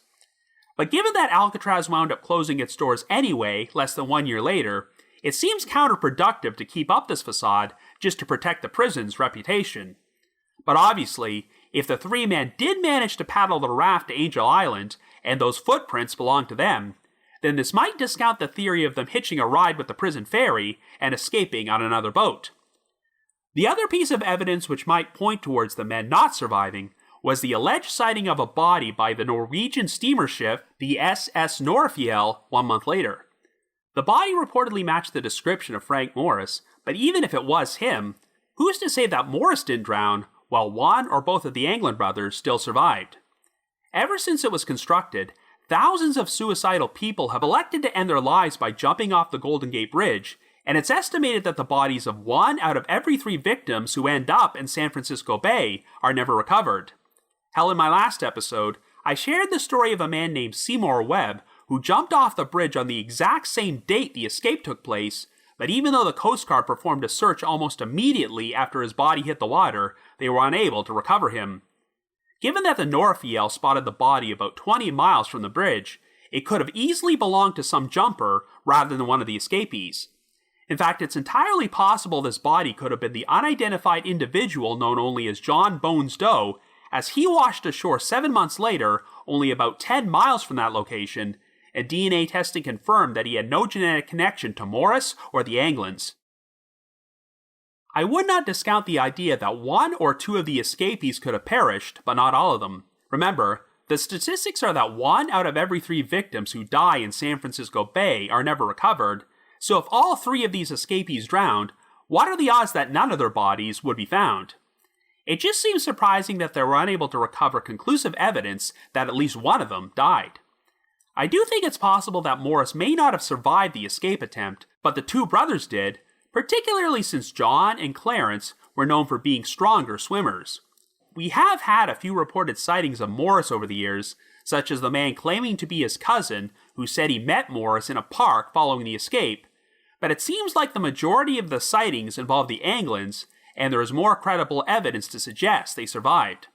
But given that Alcatraz wound up closing its doors anyway less than 1 year later, it seems counterproductive to keep up this facade just to protect the prison's reputation. But obviously, if the 3 men did manage to paddle the raft to Angel Island, and those footprints belonged to them, then this might discount the theory of them hitching a ride with the prison ferry and escaping on another boat. The other piece of evidence which might point towards the men not surviving was the alleged sighting of a body by the Norwegian steamer ship, the SS Norefjell, 1 month later. The body reportedly matched the description of Frank Morris, but even if it was him, who's to say that Morris didn't drown while one or both of the Anglin brothers still survived? Ever since it was constructed, thousands of suicidal people have elected to end their lives by jumping off the Golden Gate Bridge, and it's estimated that the bodies of 1 out of every 3 victims who end up in San Francisco Bay are never recovered. Hell, in my last episode, I shared the story of a man named Seymour Webb who jumped off the bridge on the exact same date the escape took place, but even though the Coast Guard performed a search almost immediately after his body hit the water, they were unable to recover him. Given that the Norefjell spotted the body about 20 miles from the bridge, it could have easily belonged to some jumper rather than one of the escapees. In fact, it's entirely possible this body could have been the unidentified individual known only as John Bones Doe, as he washed ashore 7 months later, only about 10 miles from that location, and DNA testing confirmed that he had no genetic connection to Morris or the Anglins. I would not discount the idea that 1 or 2 of the escapees could have perished, but not all of them. Remember, the statistics are that 1 out of every 3 victims who die in San Francisco Bay are never recovered, so if all 3 of these escapees drowned, what are the odds that none of their bodies would be found? It just seems surprising that they were unable to recover conclusive evidence that at least one of them died. I do think it's possible that Morris may not have survived the escape attempt, but the 2 brothers did, particularly since John and Clarence were known for being stronger swimmers. We have had a few reported sightings of Morris over the years, such as the man claiming to be his cousin who said he met Morris in a park following the escape, but it seems like the majority of the sightings involve the Anglins, and there is more credible evidence to suggest they survived.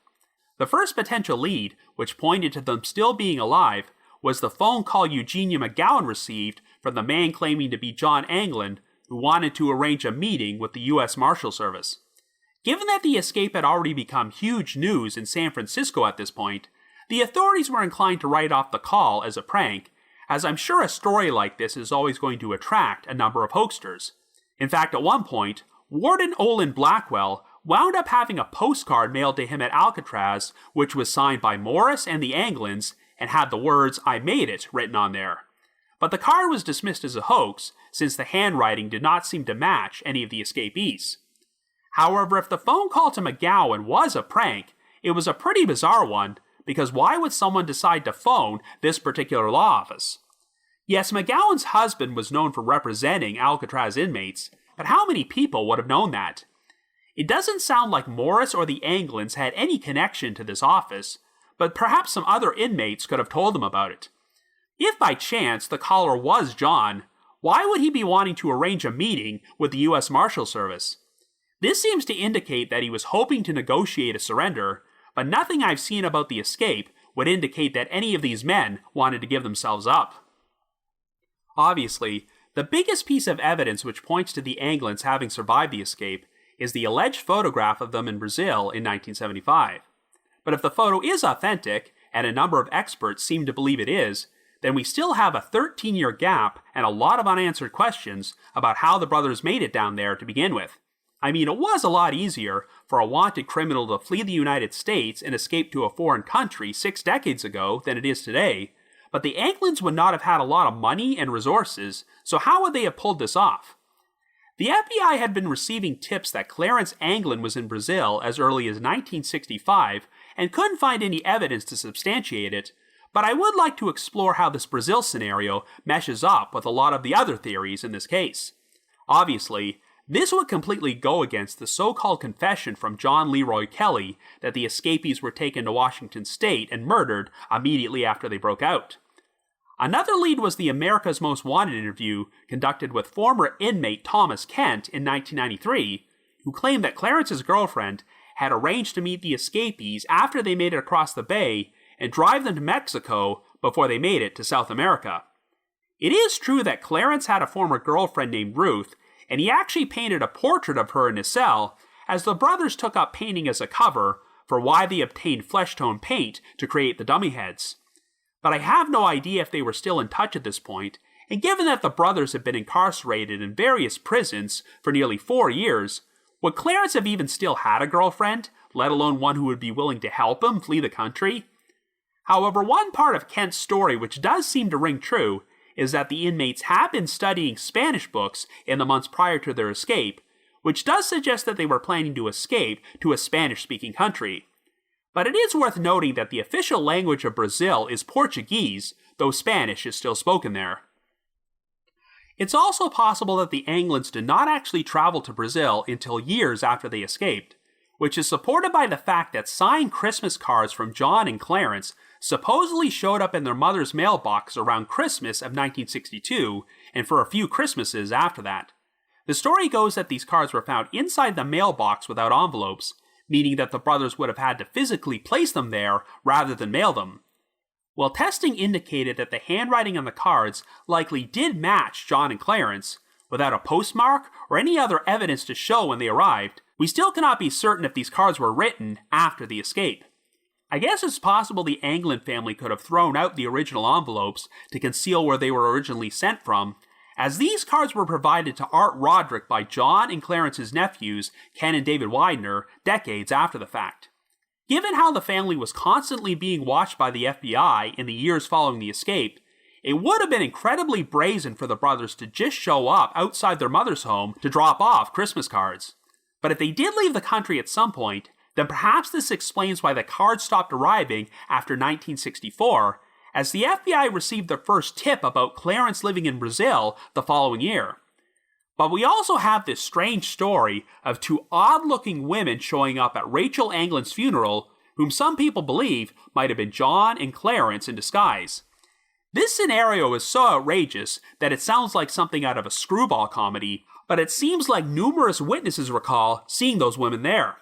The first potential lead, which pointed to them still being alive, was the phone call Eugenia McGowan received from the man claiming to be John Anglin, who wanted to arrange a meeting with the U.S. Marshal Service. Given that the escape had already become huge news in San Francisco at this point, the authorities were inclined to write off the call as a prank, as I'm sure a story like this is always going to attract a number of hoaxers. In fact, at one point, Warden Olin Blackwell wound up having a postcard mailed to him at Alcatraz, which was signed by Morris and the Anglins, and had the words, "I made it," written on there. But the card was dismissed as a hoax, since the handwriting did not seem to match any of the escapees. However, if the phone call to McGowan was a prank, it was a pretty bizarre one, because why would someone decide to phone this particular law office? Yes, McGowan's husband was known for representing Alcatraz inmates, but how many people would have known that? It doesn't sound like Morris or the Anglins had any connection to this office, but perhaps some other inmates could have told them about it. If by chance the caller was John, why would he be wanting to arrange a meeting with the U.S. Marshal Service? This seems to indicate that he was hoping to negotiate a surrender, but nothing I've seen about the escape would indicate that any of these men wanted to give themselves up. Obviously, the biggest piece of evidence which points to the Anglins having survived the escape is the alleged photograph of them in Brazil in 1975. But if the photo is authentic, and a number of experts seem to believe it is, then we still have a 13-year gap and a lot of unanswered questions about how the brothers made it down there to begin with. I mean, it was a lot easier for a wanted criminal to flee the United States and escape to a foreign country 6 decades ago than it is today, but the Anglins would not have had a lot of money and resources, so how would they have pulled this off? The FBI had been receiving tips that Clarence Anglin was in Brazil as early as 1965 and couldn't find any evidence to substantiate it, but I would like to explore how this Brazil scenario meshes up with a lot of the other theories in this case. Obviously, this would completely go against the so-called confession from John Leroy Kelly that the escapees were taken to Washington State and murdered immediately after they broke out. Another lead was the America's Most Wanted interview conducted with former inmate Thomas Kent in 1993, who claimed that Clarence's girlfriend had arranged to meet the escapees after they made it across the bay and drive them to Mexico before they made it to South America. It is true that Clarence had a former girlfriend named Ruth, and he actually painted a portrait of her in his cell, as the brothers took up painting as a cover for why they obtained flesh-tone paint to create the dummy heads. But I have no idea if they were still in touch at this point, and given that the brothers had been incarcerated in various prisons for nearly 4 years, would Clarence have even still had a girlfriend, let alone one who would be willing to help him flee the country? However, one part of Kent's story which does seem to ring true is that the inmates have been studying Spanish books in the months prior to their escape, which does suggest that they were planning to escape to a Spanish-speaking country. But it is worth noting that the official language of Brazil is Portuguese, though Spanish is still spoken there. It's also possible that the Anglins did not actually travel to Brazil until years after they escaped, which is supported by the fact that signed Christmas cards from John and Clarence supposedly showed up in their mother's mailbox around Christmas of 1962 and for a few Christmases after that. The story goes that these cards were found inside the mailbox without envelopes, meaning that the brothers would have had to physically place them there rather than mail them. While testing indicated that the handwriting on the cards likely did match John and Clarence, without a postmark or any other evidence to show when they arrived, we still cannot be certain if these cards were written after the escape. I guess it's possible the Anglin family could have thrown out the original envelopes to conceal where they were originally sent from, as these cards were provided to Art Roderick by John and Clarence's nephews, Ken and David Widener, decades after the fact. Given how the family was constantly being watched by the FBI in the years following the escape, it would have been incredibly brazen for the brothers to just show up outside their mother's home to drop off Christmas cards. But if they did leave the country at some point, then perhaps this explains why the cards stopped arriving after 1964, as the FBI received their first tip about Clarence living in Brazil the following year. But we also have this strange story of 2 odd-looking women showing up at Rachel Anglin's funeral, whom some people believe might have been John and Clarence in disguise. This scenario is so outrageous that it sounds like something out of a screwball comedy, but it seems like numerous witnesses recall seeing those women there.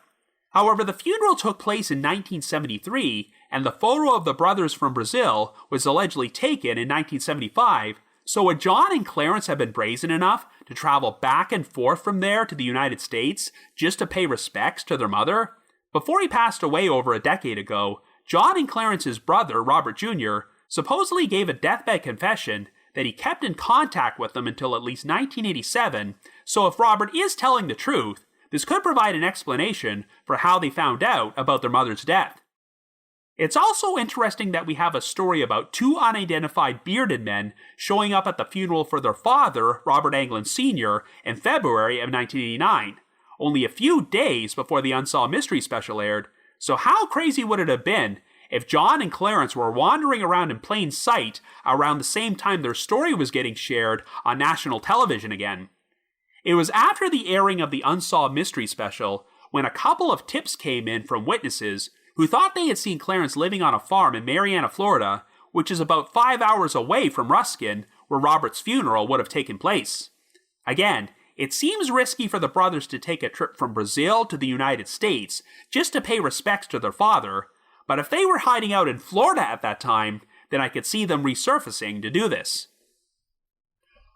However, the funeral took place in 1973, and the photo of the brothers from Brazil was allegedly taken in 1975, so would John and Clarence have been brazen enough to travel back and forth from there to the United States just to pay respects to their mother? Before he passed away over a decade ago, John and Clarence's brother, Robert Jr., supposedly gave a deathbed confession that he kept in contact with them until at least 1987, so if Robert is telling the truth, this could provide an explanation for how they found out about their mother's death. It's also interesting that we have a story about 2 unidentified bearded men showing up at the funeral for their father, Robert Anglin Sr., in February of 1989, only a few days before the Unsolved Mystery special aired, so how crazy would it have been if John and Clarence were wandering around in plain sight around the same time their story was getting shared on national television again? It was after the airing of the Unsolved Mystery special when a couple of tips came in from witnesses who thought they had seen Clarence living on a farm in Marianna, Florida, which is about 5 hours away from Ruskin, where Robert's funeral would have taken place. Again, it seems risky for the brothers to take a trip from Brazil to the United States just to pay respects to their father, But if they were hiding out in Florida at that time, then I could see them resurfacing to do this.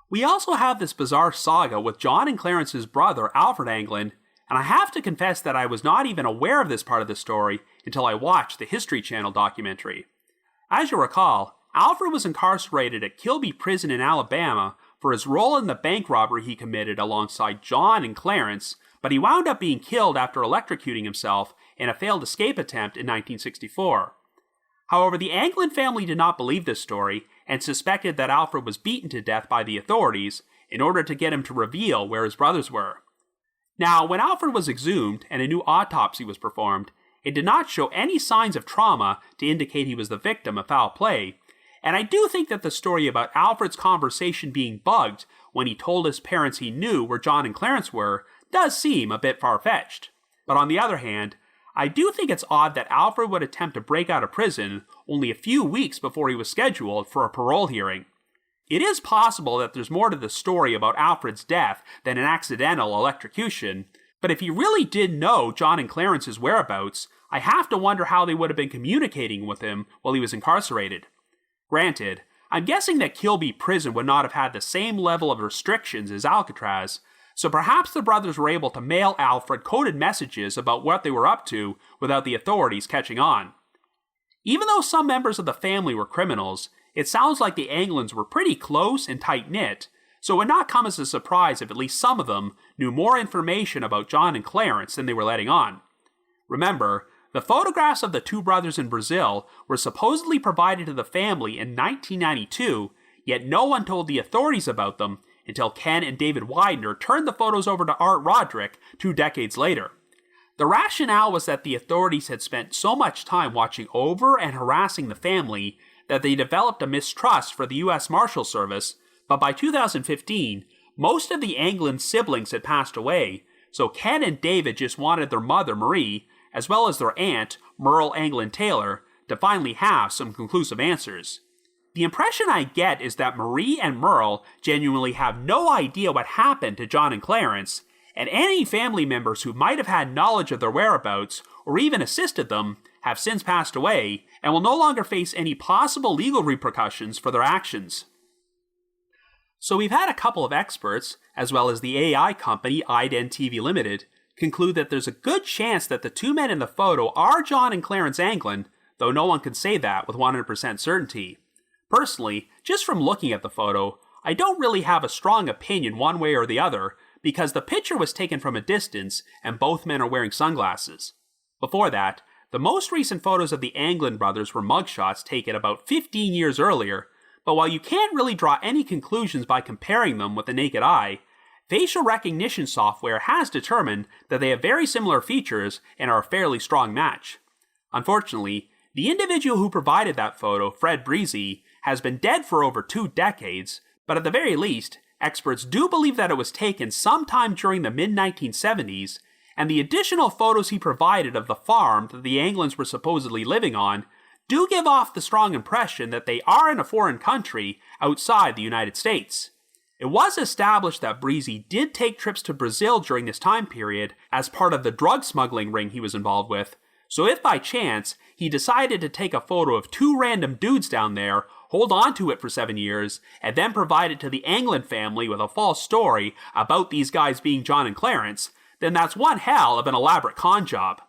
We also have this bizarre saga with John and Clarence's brother, Alfred Anglin, and I have to confess that I was not even aware of this part of the story until I watched the History Channel documentary. As you recall, Alfred was incarcerated at Kilby Prison in Alabama for his role in the bank robbery he committed alongside John and Clarence, but he wound up being killed after electrocuting himself in a failed escape attempt in 1964. However, the Anglin family did not believe this story and suspected that Alfred was beaten to death by the authorities in order to get him to reveal where his brothers were. Now, when Alfred was exhumed and a new autopsy was performed, it did not show any signs of trauma to indicate he was the victim of foul play, and I do think that the story about Alfred's conversation being bugged when he told his parents he knew where John and Clarence were does seem a bit far-fetched. But on the other hand, I do think it's odd that Alfred would attempt to break out of prison only a few weeks before he was scheduled for a parole hearing. It is possible that there's more to the story about Alfred's death than an accidental electrocution, but if he really did know John and Clarence's whereabouts, I have to wonder how they would have been communicating with him while he was incarcerated. Granted, I'm guessing that Kilby Prison would not have had the same level of restrictions as Alcatraz, so perhaps the brothers were able to mail Alfred coded messages about what they were up to without the authorities catching on. Even though some members of the family were criminals, it sounds like the Anglins were pretty close and tight-knit, so it would not come as a surprise if at least some of them knew more information about John and Clarence than they were letting on. Remember, the photographs of the two brothers in Brazil were supposedly provided to the family in 1992, yet no one told the authorities about them until Ken and David Widener turned the photos over to Art Roderick 2 decades later. The rationale was that the authorities had spent so much time watching over and harassing the family that they developed a mistrust for the U.S. Marshal Service, but by 2015, most of the Anglin siblings had passed away, so Ken and David just wanted their mother, Marie, as well as their aunt, Merle Anglin Taylor, to finally have some conclusive answers. The impression I get is that Marie and Merle genuinely have no idea what happened to John and Clarence, and any family members who might have had knowledge of their whereabouts or even assisted them have since passed away and will no longer face any possible legal repercussions for their actions. So we've had a couple of experts, as well as the AI company iDenTV Limited, conclude that there's a good chance that the two men in the photo are John and Clarence Anglin, though no one can say that with 100% certainty. Personally, just from looking at the photo, I don't really have a strong opinion one way or the other, because the picture was taken from a distance and both men are wearing sunglasses. Before that, the most recent photos of the Anglin brothers were mugshots taken about 15 years earlier, but while you can't really draw any conclusions by comparing them with the naked eye, facial recognition software has determined that they have very similar features and are a fairly strong match. Unfortunately, the individual who provided that photo, Fred Breezy, has been dead for over 2 decades, but at the very least, experts do believe that it was taken sometime during the mid-1970s, and the additional photos he provided of the farm that the Anglins were supposedly living on do give off the strong impression that they are in a foreign country outside the United States. It was established that Breezy did take trips to Brazil during this time period as part of the drug smuggling ring he was involved with, so if by chance he decided to take a photo of 2 random dudes down there, hold on to it for 7 years, and then provide it to the Anglin family with a false story about these guys being John and Clarence, then that's one hell of an elaborate con job.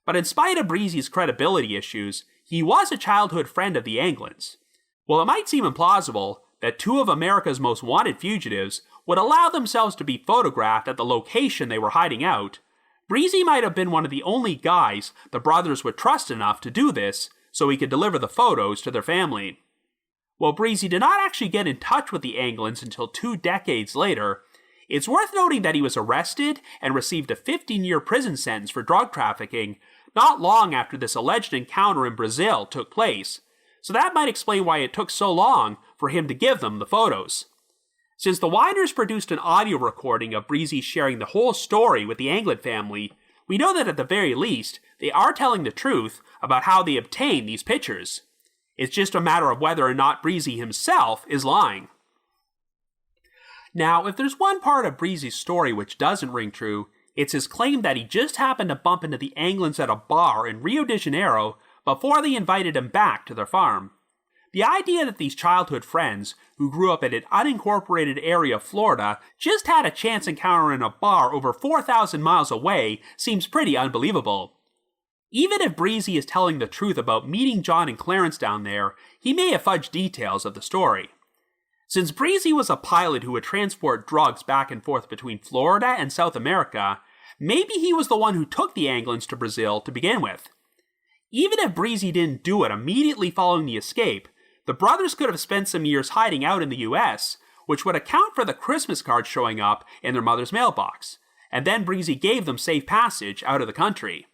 But in spite of Breezy's credibility issues, he was a childhood friend of the Anglins. While it might seem implausible that 2 of America's most wanted fugitives would allow themselves to be photographed at the location they were hiding out, Breezy might have been one of the only guys the brothers would trust enough to do this so he could deliver the photos to their family. While Breezy did not actually get in touch with the Anglins until 2 decades later, it's worth noting that he was arrested and received a 15-year prison sentence for drug trafficking not long after this alleged encounter in Brazil took place, so that might explain why it took so long for him to give them the photos. Since the Widers produced an audio recording of Breezy sharing the whole story with the Anglin family, we know that at the very least, they are telling the truth about how they obtained these pictures. It's just a matter of whether or not Breezy himself is lying. Now, if there's one part of Breezy's story which doesn't ring true, it's his claim that he just happened to bump into the Anglins at a bar in Rio de Janeiro before they invited him back to their farm. The idea that these childhood friends, who grew up in an unincorporated area of Florida, just had a chance encounter in a bar over 4,000 miles away seems pretty unbelievable. Even if Breezy is telling the truth about meeting John and Clarence down there, he may have fudged details of the story. Since Breezy was a pilot who would transport drugs back and forth between Florida and South America, maybe he was the one who took the Anglins to Brazil to begin with. Even if Breezy didn't do it immediately following the escape, the brothers could have spent some years hiding out in the US, which would account for the Christmas cards showing up in their mother's mailbox, and then Breezy gave them safe passage out of the country.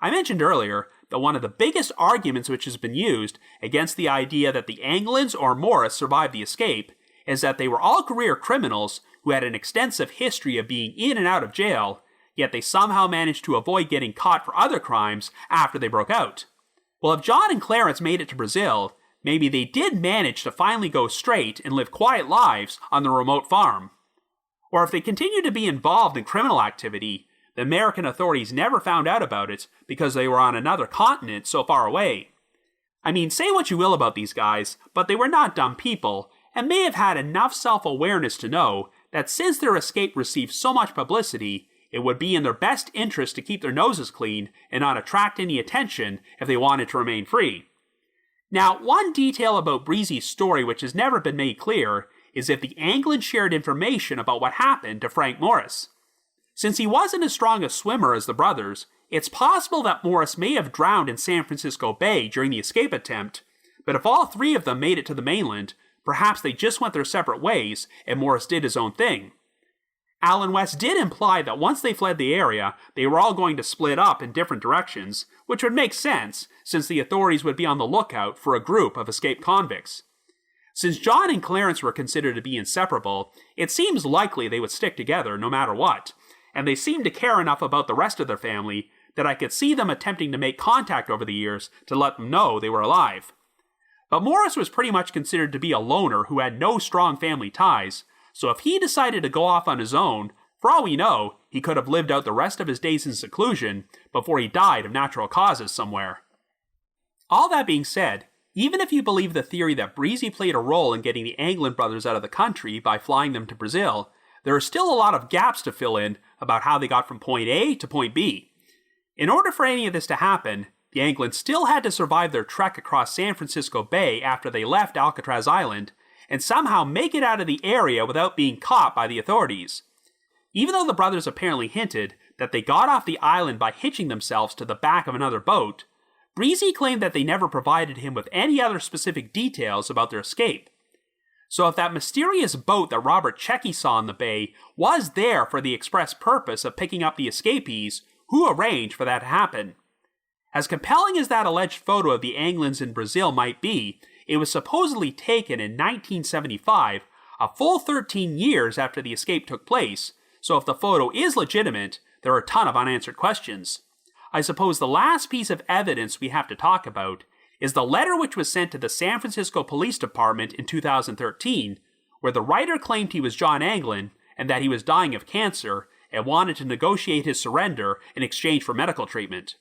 I mentioned earlier that one of the biggest arguments which has been used against the idea that the Anglins or Morris survived the escape is that they were all career criminals who had an extensive history of being in and out of jail, yet they somehow managed to avoid getting caught for other crimes after they broke out. Well, if John and Clarence made it to Brazil, maybe they did manage to finally go straight and live quiet lives on the remote farm. Or if they continued to be involved in criminal activity, the American authorities never found out about it because they were on another continent so far away. I mean, say what you will about these guys, but they were not dumb people, and may have had enough self-awareness to know that since their escape received so much publicity, it would be in their best interest to keep their noses clean and not attract any attention if they wanted to remain free. Now, one detail about Breezy's story which has never been made clear is if the Anglin shared information about what happened to Frank Morris. Since he wasn't as strong a swimmer as the brothers, it's possible that Morris may have drowned in San Francisco Bay during the escape attempt, but if all three of them made it to the mainland, perhaps they just went their separate ways and Morris did his own thing. Allen West did imply that once they fled the area, they were all going to split up in different directions, which would make sense, since the authorities would be on the lookout for a group of escaped convicts. Since John and Clarence were considered to be inseparable, it seems likely they would stick together no matter what, and they seemed to care enough about the rest of their family that I could see them attempting to make contact over the years to let them know they were alive. But Morris was pretty much considered to be a loner who had no strong family ties, so if he decided to go off on his own, for all we know, he could have lived out the rest of his days in seclusion before he died of natural causes somewhere. All that being said, even if you believe the theory that Breezy played a role in getting the Anglin brothers out of the country by flying them to Brazil, there are still a lot of gaps to fill in about how they got from point A to point B. In order for any of this to happen, the Anglins still had to survive their trek across San Francisco Bay after they left Alcatraz Island, and somehow make it out of the area without being caught by the authorities. Even though the brothers apparently hinted that they got off the island by hitching themselves to the back of another boat, Breezy claimed that they never provided him with any other specific details about their escape. So if that mysterious boat that Robert Checky saw in the bay was there for the express purpose of picking up the escapees, who arranged for that to happen? As compelling as that alleged photo of the Anglins in Brazil might be, it was supposedly taken in 1975, a full 13 years after the escape took place, so if the photo is legitimate, there are a ton of unanswered questions. I suppose the last piece of evidence we have to talk about is the letter which was sent to the San Francisco Police Department in 2013, where the writer claimed he was John Anglin and that he was dying of cancer and wanted to negotiate his surrender in exchange for medical treatment.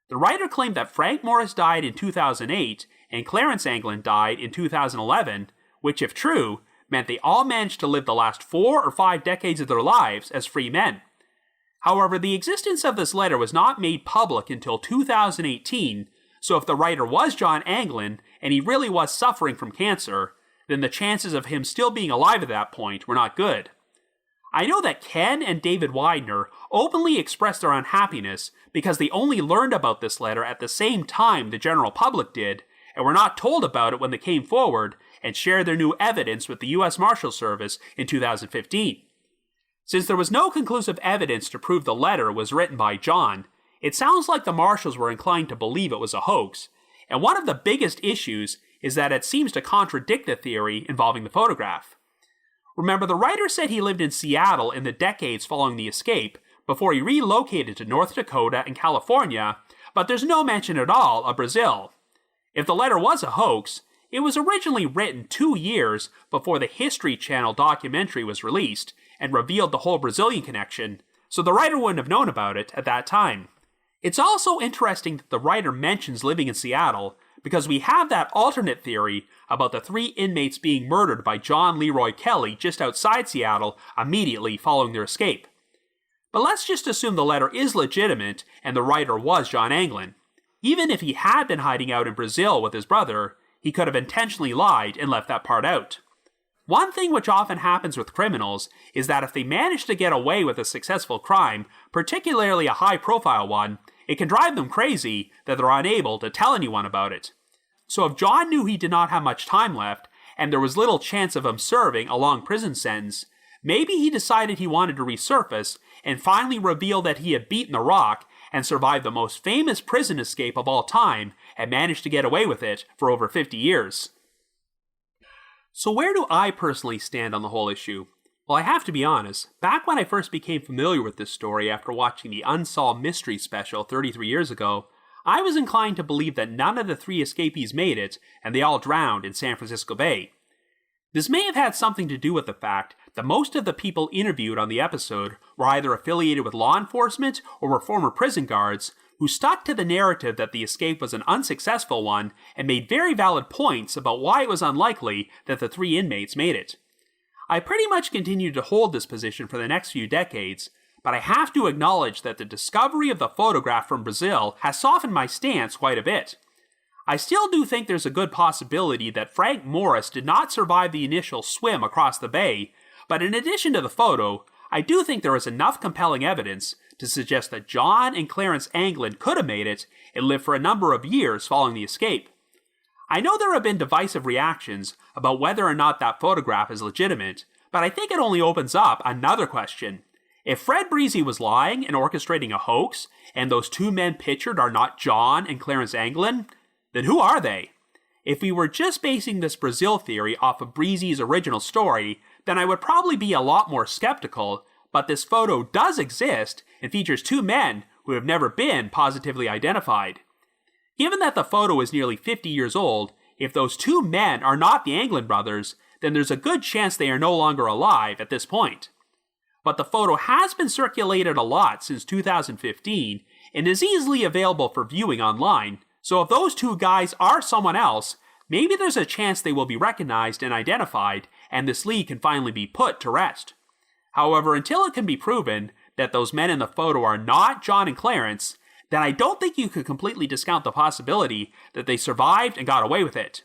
The writer claimed that Frank Morris died in 2008 and Clarence Anglin died in 2011, which, if true, meant they all managed to live the last 4 or 5 decades of their lives as free men. However, the existence of this letter was not made public until 2018, so if the writer was John Anglin and he really was suffering from cancer, then the chances of him still being alive at that point were not good. I know that Ken and David Widener openly expressed their unhappiness because they only learned about this letter at the same time the general public did, and were not told about it when they came forward and shared their new evidence with the U.S. Marshal Service in 2015. Since there was no conclusive evidence to prove the letter was written by John, it sounds like the Marshals were inclined to believe it was a hoax, and one of the biggest issues is that it seems to contradict the theory involving the photograph. Remember, the writer said he lived in Seattle in the decades following the escape before he relocated to North Dakota and California, but there's no mention at all of Brazil. If the letter was a hoax, it was originally written 2 years before the History Channel documentary was released and revealed the whole Brazilian connection, so the writer wouldn't have known about it at that time. It's also interesting that the writer mentions living in Seattle, because we have that alternate theory about the 3 inmates being murdered by John Leroy Kelly just outside Seattle immediately following their escape. But let's just assume the letter is legitimate and the writer was John Anglin. Even if he had been hiding out in Brazil with his brother, he could have intentionally lied and left that part out. One thing which often happens with criminals is that if they manage to get away with a successful crime, particularly a high-profile one, it can drive them crazy that they're unable to tell anyone about it. So if John knew he did not have much time left, and there was little chance of him serving a long prison sentence, maybe he decided he wanted to resurface and finally reveal that he had beaten the Rock and survived the most famous prison escape of all time and managed to get away with it for over 50 years. So where do I personally stand on the whole issue? Well, I have to be honest, back when I first became familiar with this story after watching the Unsolved Mysteries special 33 years ago, I was inclined to believe that none of the 3 escapees made it, and they all drowned in San Francisco Bay. This may have had something to do with the fact that most of the people interviewed on the episode were either affiliated with law enforcement or were former prison guards, who stuck to the narrative that the escape was an unsuccessful one and made very valid points about why it was unlikely that the 3 inmates made it. I pretty much continued to hold this position for the next few decades, but I have to acknowledge that the discovery of the photograph from Brazil has softened my stance quite a bit. I still do think there's a good possibility that Frank Morris did not survive the initial swim across the bay, but in addition to the photo, I do think there is enough compelling evidence to suggest that John and Clarence Anglin could have made it and lived for a number of years following the escape. I know there have been divisive reactions about whether or not that photograph is legitimate, but I think it only opens up another question. If Fred Breezy was lying and orchestrating a hoax, and those 2 men pictured are not John and Clarence Anglin, then who are they? If we were just basing this Brazil theory off of Breezy's original story, then I would probably be a lot more skeptical, but this photo does exist and features 2 men who have never been positively identified. Given that the photo is nearly 50 years old, if those 2 men are not the Anglin brothers, then there's a good chance they are no longer alive at this point. But the photo has been circulated a lot since 2015 and is easily available for viewing online, so if those 2 guys are someone else, maybe there's a chance they will be recognized and identified, and this lead can finally be put to rest. However, until it can be proven that those men in the photo are not John and Clarence, then I don't think you could completely discount the possibility that they survived and got away with it.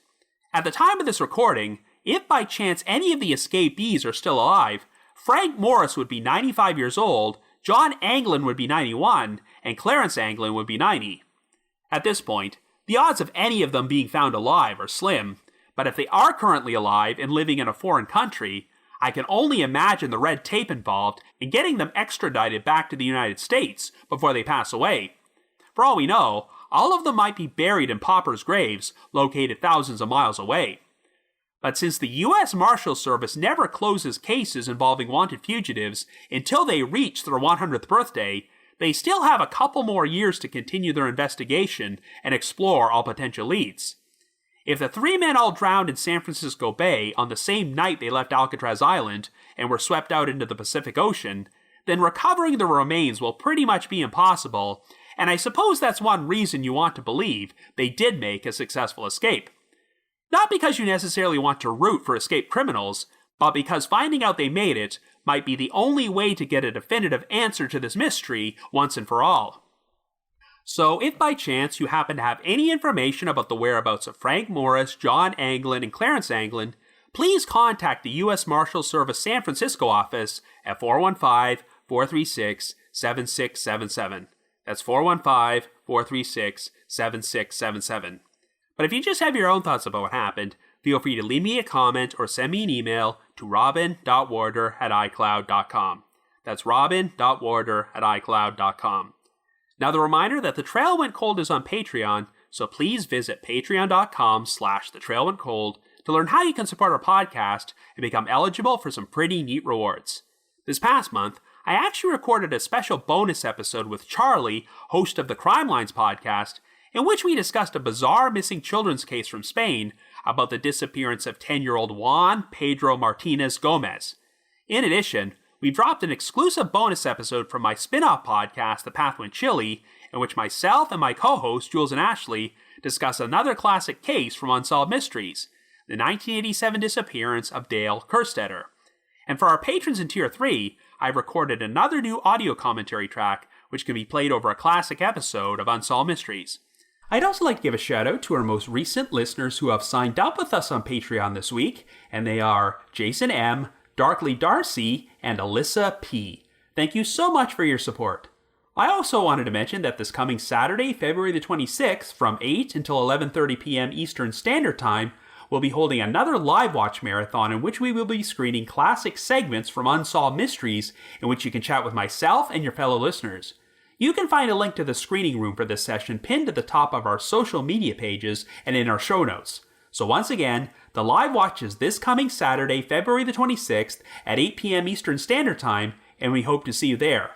At the time of this recording, if by chance any of the escapees are still alive, Frank Morris would be 95 years old, John Anglin would be 91, and Clarence Anglin would be 90. At this point, the odds of any of them being found alive are slim, but if they are currently alive and living in a foreign country, I can only imagine the red tape involved in getting them extradited back to the United States before they pass away. For all we know, all of them might be buried in paupers' graves located thousands of miles away. But since the U.S. Marshal Service never closes cases involving wanted fugitives until they reach their 100th birthday, they still have a couple more years to continue their investigation and explore all potential leads. If the 3 men all drowned in San Francisco Bay on the same night they left Alcatraz Island and were swept out into the Pacific Ocean, then recovering the remains will pretty much be impossible, and I suppose that's one reason you want to believe they did make a successful escape. Not because you necessarily want to root for escaped criminals, but because finding out they made it might be the only way to get a definitive answer to this mystery once and for all. So if by chance you happen to have any information about the whereabouts of Frank Morris, John Anglin, and Clarence Anglin, please contact the U.S. Marshal Service San Francisco office at 415-436-7677. That's 415-436-7677. But if you just have your own thoughts about what happened, feel free to leave me a comment or send me an email to robin.warder@icloud.com. That's robin.warder@icloud.com. Now the reminder that The Trail Went Cold is on Patreon, so please visit patreon.com/thetrailwentcold to learn how you can support our podcast and become eligible for some pretty neat rewards. This past month, I actually recorded a special bonus episode with Charlie, host of the Crime Lines podcast, in which we discussed a bizarre missing children's case from Spain about the disappearance of 10-year-old Juan Pedro Martinez Gomez. In addition, we dropped an exclusive bonus episode from my spin-off podcast, The Path Went Chilly, in which myself and my co-hosts, Jules and Ashley, discuss another classic case from Unsolved Mysteries, the 1987 disappearance of Dale Kerstetter. And for our patrons in Tier 3, I've recorded another new audio commentary track which can be played over a classic episode of Unsolved Mysteries. I'd also like to give a shout out to our most recent listeners who have signed up with us on Patreon this week, and they are Jason M., Darkly Darcy, and Alyssa P. Thank you so much for your support. I also wanted to mention that this coming Saturday, February the 26th, from 8 until 11:30 p.m. Eastern Standard Time, we'll be holding another live watch marathon in which we will be screening classic segments from Unsolved Mysteries in which you can chat with myself and your fellow listeners. You can find a link to the screening room for this session pinned at the top of our social media pages and in our show notes. So once again, the live watch is this coming Saturday, February the 26th at 8 p.m. Eastern Standard Time, and we hope to see you there.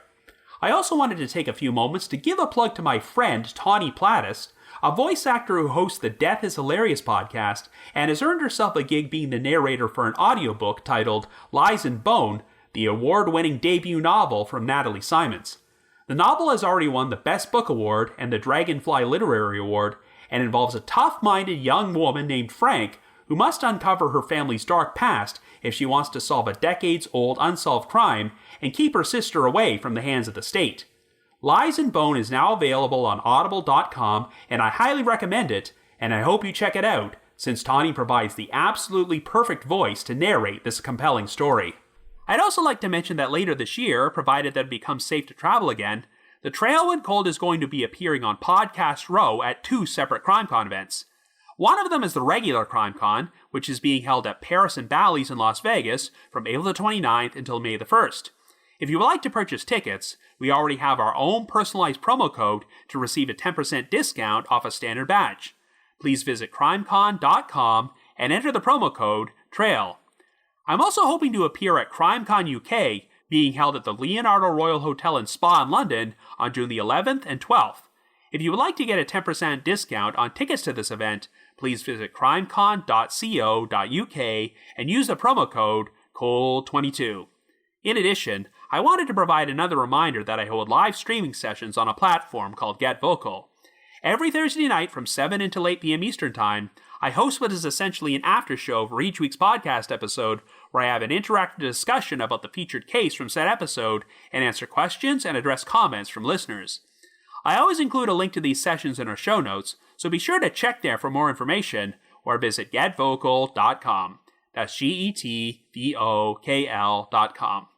I also wanted to take a few moments to give a plug to my friend Tawny Plattis, a voice actor who hosts the Death is Hilarious podcast and has earned herself a gig being the narrator for an audiobook titled Lies and Bone, the award-winning debut novel from Natalie Simons. The novel has already won the Best Book Award and the Dragonfly Literary Award, and involves a tough-minded young woman named Frank who must uncover her family's dark past if she wants to solve a decades-old unsolved crime and keep her sister away from the hands of the state. Lies and Bone is now available on audible.com, and I highly recommend it, and I hope you check it out, since Tawny provides the absolutely perfect voice to narrate this compelling story. I'd also like to mention that later this year, provided that it becomes safe to travel again, the Trail Went Cold is going to be appearing on Podcast Row at 2 separate CrimeCon events. One of them is the regular CrimeCon, which is being held at Paris and Bally's in Las Vegas from April the 29th until May the 1st. If you would like to purchase tickets, we already have our own personalized promo code to receive a 10% discount off a standard badge. Please visit crimecon.com and enter the promo code TRAIL. I'm also hoping to appear at CrimeCon UK, being held at the Leonardo Royal Hotel and Spa in London on June the 11th and 12th. If you would like to get a 10% discount on tickets to this event, please visit crimecon.co.uk and use the promo code COLD22. In addition, I wanted to provide another reminder that I hold live streaming sessions on a platform called Get Vocal. Every Thursday night from 7 until 8 p.m. Eastern Time, I host what is essentially an after show for each week's podcast episode, where I have an interactive discussion about the featured case from said episode and answer questions and address comments from listeners. I always include a link to these sessions in our show notes, so be sure to check there for more information or visit getvocal.com. That's GETVOKL.com.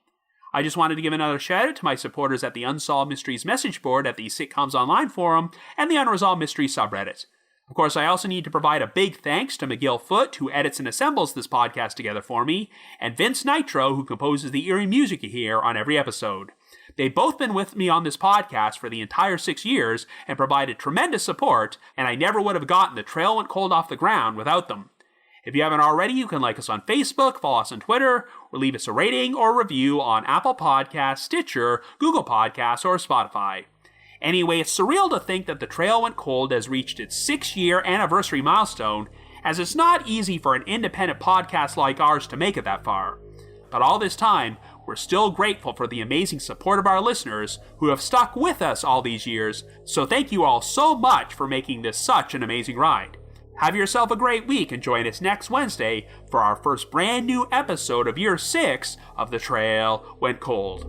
I just wanted to give another shout out to my supporters at the Unsolved Mysteries message board at the Sitcoms Online forum and the Unresolved Mysteries subreddit. Of course, I also need to provide a big thanks to McGill Foote, who edits and assembles this podcast together for me, and Vince Nitro, who composes the eerie music you hear on every episode. They've both been with me on this podcast for the entire 6 years and provided tremendous support, and I never would have gotten The Trail Went Cold off the ground without them. If you haven't already, you can like us on Facebook, follow us on Twitter, or leave us a rating or review on Apple Podcasts, Stitcher, Google Podcasts, or Spotify. Anyway, it's surreal to think that The Trail Went Cold has reached its 6-year anniversary milestone, as it's not easy for an independent podcast like ours to make it that far. But all this time, we're still grateful for the amazing support of our listeners who have stuck with us all these years, so thank you all so much for making this such an amazing ride. Have yourself a great week and join us next Wednesday for our first brand new episode of Year 6 of The Trail Went Cold.